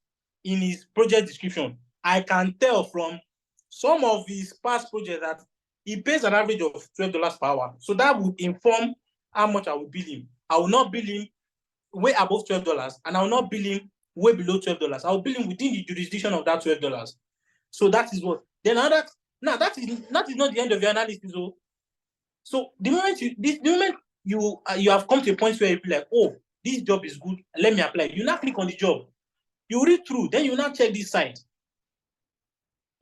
in his project description, I can tell from some of his past projects that he pays an average of $12 per hour. So that would inform how much I will bill him. I will not bill him way above $12, and I will not bill him way below $12. I will bill him within the jurisdiction of that $12. So that is what. Then that is not the end of your analysis. So the moment you have come to a point where you be like, oh, this job is good, let me apply. You now click on the job. You read through, then you now check this side.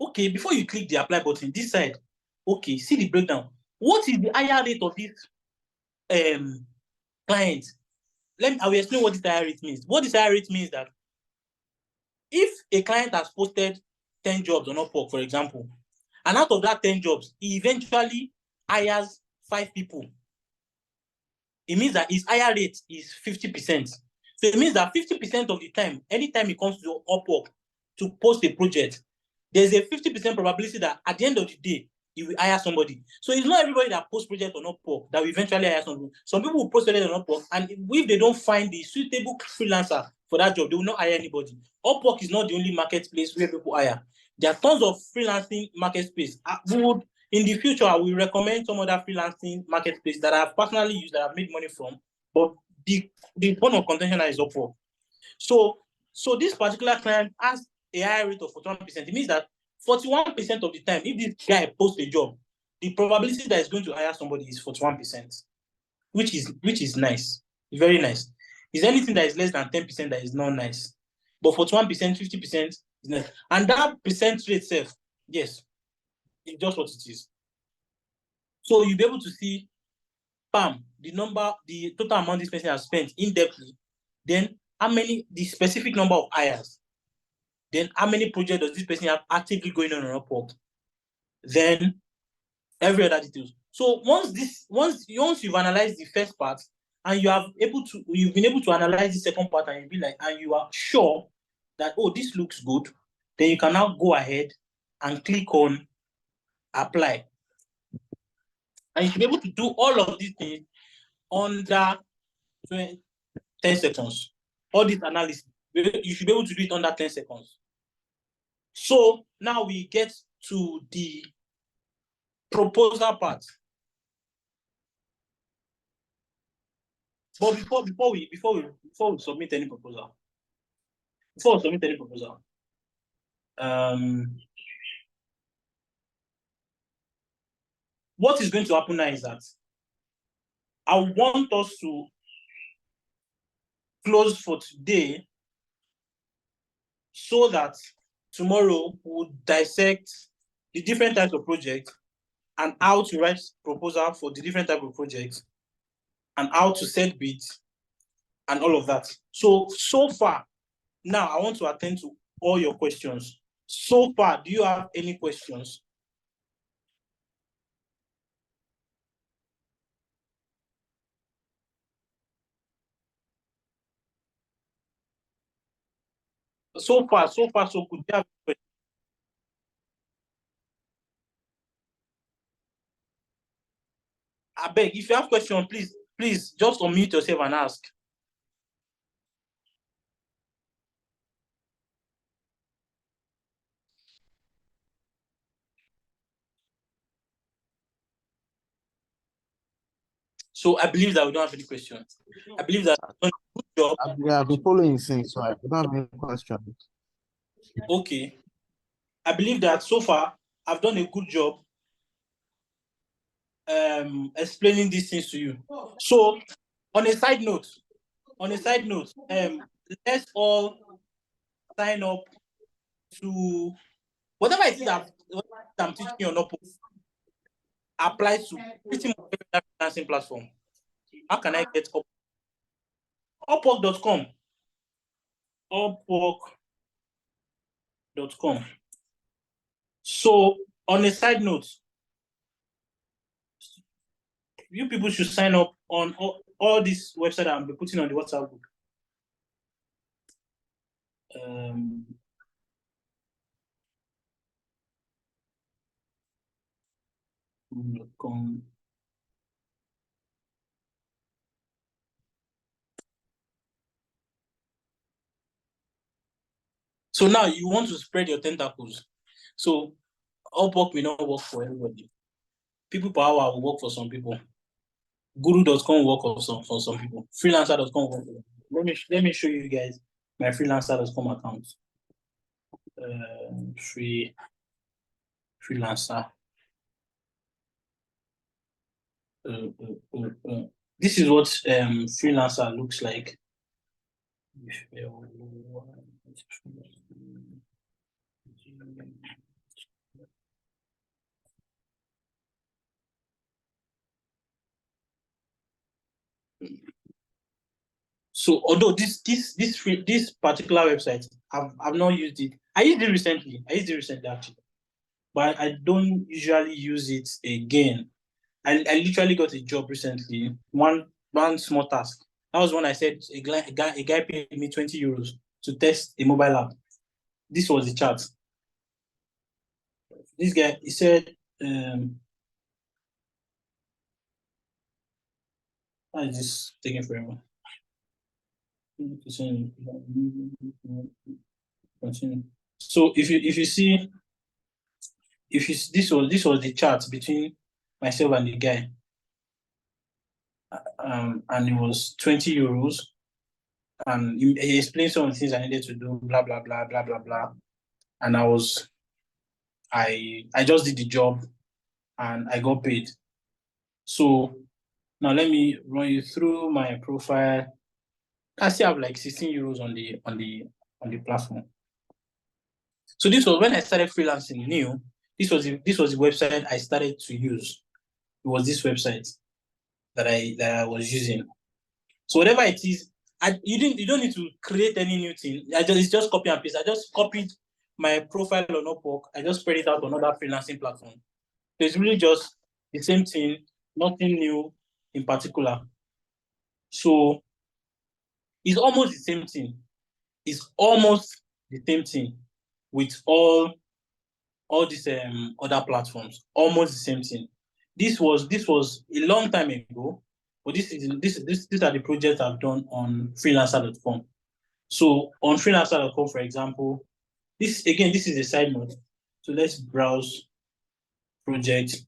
Okay, before you click the apply button, this side, okay, see the breakdown. What is the higher rate of this client? I will explain what this higher rate means. What this higher rate means that if a client has posted 10 jobs on Upwork, for example, and out of that 10 jobs, he eventually hires 5 people, it means that his higher rate is 50%. So it means that 50% of the time, anytime he comes to Upwork to post a project, there's a 50% probability that at the end of the day, he will hire somebody. So it's not everybody that posts project on Upwork that will eventually hire somebody. Some people will post project on Upwork, and if they don't find the suitable freelancer for that job, they will not hire anybody. Upwork is not the only marketplace where people hire. There are tons of freelancing marketplace. In the future, I will recommend some other freelancing marketplace that I've personally used, that I've made money from, but the point of contention is Upwork. So this particular client has a higher rate of 41%. It means that 41% of the time, if this guy posts a job, the probability that he's going to hire somebody is 41%, which is nice, very nice. Is anything that is less than 10% that is not nice? But 41%, 50% is nice. And that percent rate itself, yes, it's just what it is. So you'll be able to see, the total amount this person has spent in-depthly, then the specific number of hires, then how many projects does this person have actively going on Upwork, then every other details. So once you've analyzed the first part and you've been able to analyze the second part, and you are sure that, oh, this looks good, then you can now go ahead and click on apply. And you should be able to do all of these things under 10 seconds. All this analysis, you should be able to do it under 10 seconds. So now we get to the proposal part. But before we submit any proposal, what is going to happen now is that I want us to close for today, so that tomorrow we'll dissect the different types of projects and how to write proposal for the different type of projects and how to set bids and all of that. So far, now I want to attend to all your questions. So far, do you have any questions? So far, so good. Do you have any question? I beg, if you have question, please just unmute yourself and ask. So I believe that we don't have any questions. I believe that I've done a good job. I've been following since, so I don't have any questions. Okay. I believe that so far I've done a good job explaining these things to you. So on a side note, let's all sign up to whatever it is that I'm teaching you on Upwork applies to pretty much every freelancing platform. How can I get Upwork? Upwork.com. Upwork.com. So on a side note, you people should sign up on all these websites I'll be putting on the WhatsApp group. So now you want to spread your tentacles. So Upwork may not work for everybody. People per hour will work for some people. Guru.com will work for some people. Freelancer.com will work for them. Let me show you guys my freelancer.com account. Freelancer. This is what freelancer looks like. So although this particular website, I've not used it. I used it recently actually, but I don't usually use it again. I literally got a job recently, one small task. That was when I said a guy paid me 20 euros to test a mobile app. This was the chat. This guy, he said, why is this taking forever? Continue. So if you see, this was the chat between myself and the guy, and it was 20 euros, and he explained some of the things I needed to do, blah blah blah blah blah blah, and I just did the job, and I got paid. So now let me run you through my profile. I still have like 16 euros on the platform. So this was when I started freelancing new. This was the website I started to use. It was this website that I was using. So whatever it is, you don't need to create any new thing. It's just copy and paste. I just copied my profile on Upwork. I just spread it out on other freelancing platform. So it's really just the same thing, nothing new in particular. So it's almost the same thing. It's almost the same thing with all these other platforms. Almost the same thing. This was a long time ago, but these are the projects I've done on freelancer.com. So on freelancer.com, for example, this is a side note. So let's browse projects.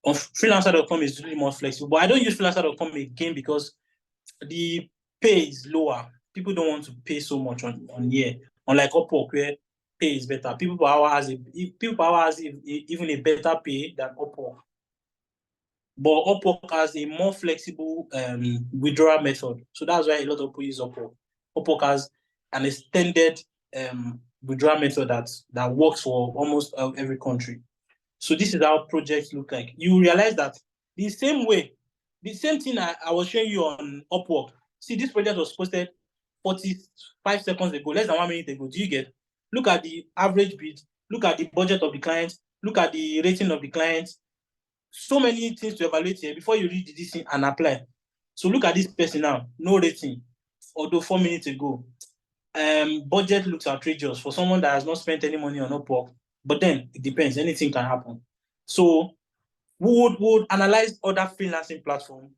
On freelancer.com is really more flexible, but I don't use freelancer.com again because the pay is lower. People don't want to pay so much on here. Unlike Upwork, where pay is better. People per hour has even a better pay than Upwork. But Upwork has a more flexible withdrawal method. So that's why a lot of people use Upwork. Upwork has an extended withdrawal method that works for almost every country. So this is how projects look like. You realize that the same thing I was showing you on Upwork. See, this project was posted 45 seconds ago, less than 1 minute ago. Do you get? Look at the average bid. Look at the budget of the client. Look at the rating of the client. So many things to evaluate here before you read this thing and apply. So look at this person now, no rating, although 4 minutes ago. budget looks outrageous for someone that has not spent any money on Upwork. But then it depends. Anything can happen. So we would analyze other freelancing platforms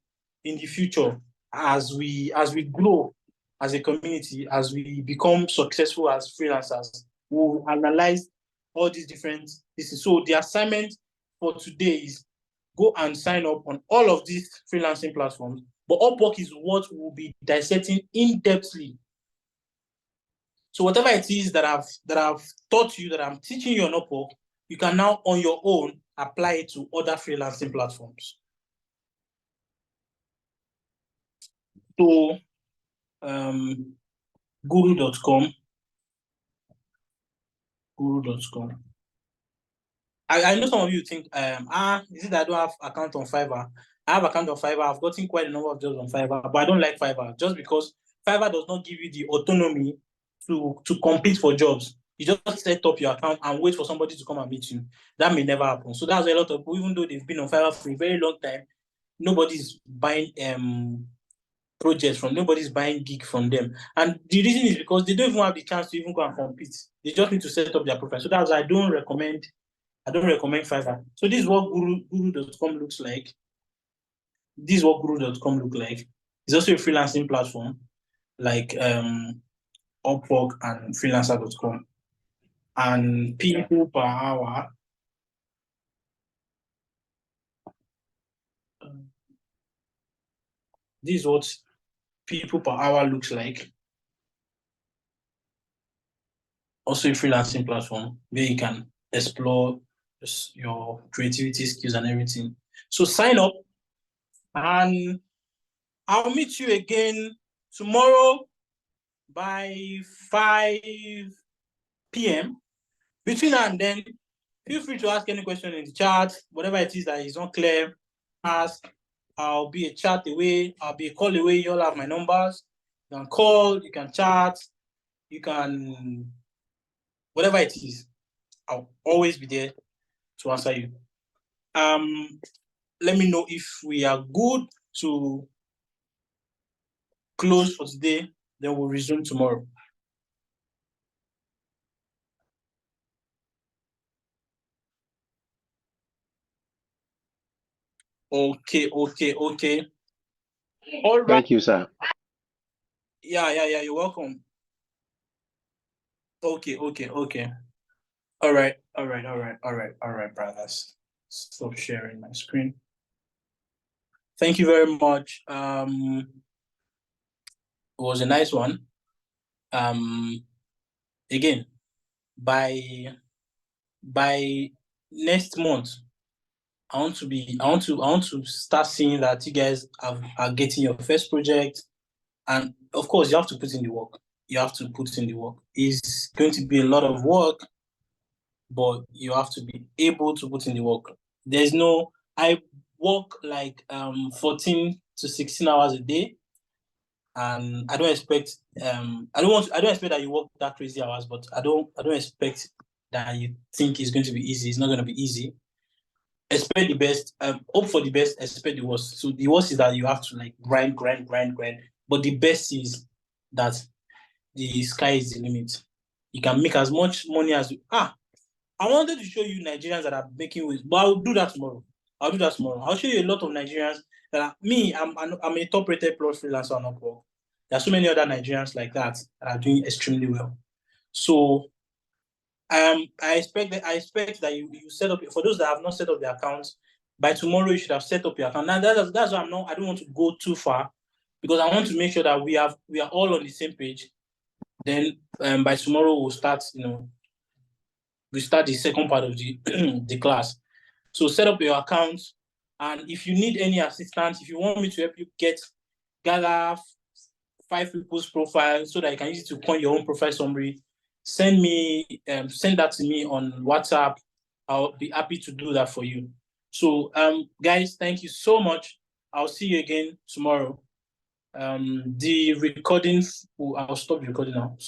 in the future as we grow as a community, as we become successful as freelancers. We'll analyze all these different pieces. So the assignment for today is go and sign up on all of these freelancing platforms. But Upwork is what we'll be dissecting in-depthly. So whatever it is that I've taught you, that I'm teaching you on Upwork, you can now on your own apply it to other freelancing platforms. So guru.com. I know some of you think, is it that I don't have account on Fiverr? I have account on Fiverr. I've gotten quite a number of jobs on Fiverr, but I don't like Fiverr just because Fiverr does not give you the autonomy to compete for jobs. You just set up your account and wait for somebody to come and meet you. That may never happen. So that's why a lot of people, even though they've been on Fiverr for a very long time, nobody's buying projects from, nobody's buying gig from them. And the reason is because they don't even have the chance to even go and compete. They just need to set up their profile. So that's why I don't recommend Fiverr. So this is what guru.com looks like. This is what guru.com looks like. It's also a freelancing platform like Upwork and freelancer.com. And people per hour. This is what people per hour looks like. Also a freelancing platform where you can explore your creativity skills and everything. So sign up and I'll meet you again tomorrow by 5 p.m. Between now and then, feel free to ask any question in the chat, whatever it is that is not clear, ask. I'll be a chat away, I'll be a call away. You all have my numbers. You can call, you can chat, you can, whatever it is, I'll always be there to answer you. Let me know if we are good to close for today, then we'll resume tomorrow. Okay. All right. Thank you, sir. Yeah, you're welcome. Okay. All right, brothers. Stop sharing my screen. Thank you very much. It was a nice one. Again, by next month, I want to start seeing that you guys are getting your first project. And of course, you have to put in the work. It's going to be a lot of work, but you have to be able to put in the work. I work like 14 to 16 hours a day, and I don't expect I don't expect that you work that crazy hours, but I don't expect that you think it's going to be easy. It's not going to be easy. Expect the best, hope for the best, expect the worst. So the worst is that you have to like grind. But the best is that the sky is the limit. You can make as much money as you. I wanted to show you Nigerians that are making waves, but I'll do that tomorrow. I'll show you a lot of Nigerians that are me. I'm a top-rated plus freelancer on Upwork. There are so many other Nigerians like that are doing extremely well. So I expect that you set up, for those that have not set up their accounts, by tomorrow you should have set up your account. Now that's why I don't want to go too far, because I want to make sure that we are all on the same page. Then by tomorrow we start the second part of the the class. So set up your account, and if you need any assistance, if you want me to help you gather 5 people's profiles so that you can use it to coin your own profile summary, send that to me on WhatsApp. I'll be happy to do that for you. So guys, thank you so much. I'll see you again tomorrow. The recording, I'll stop the recording now.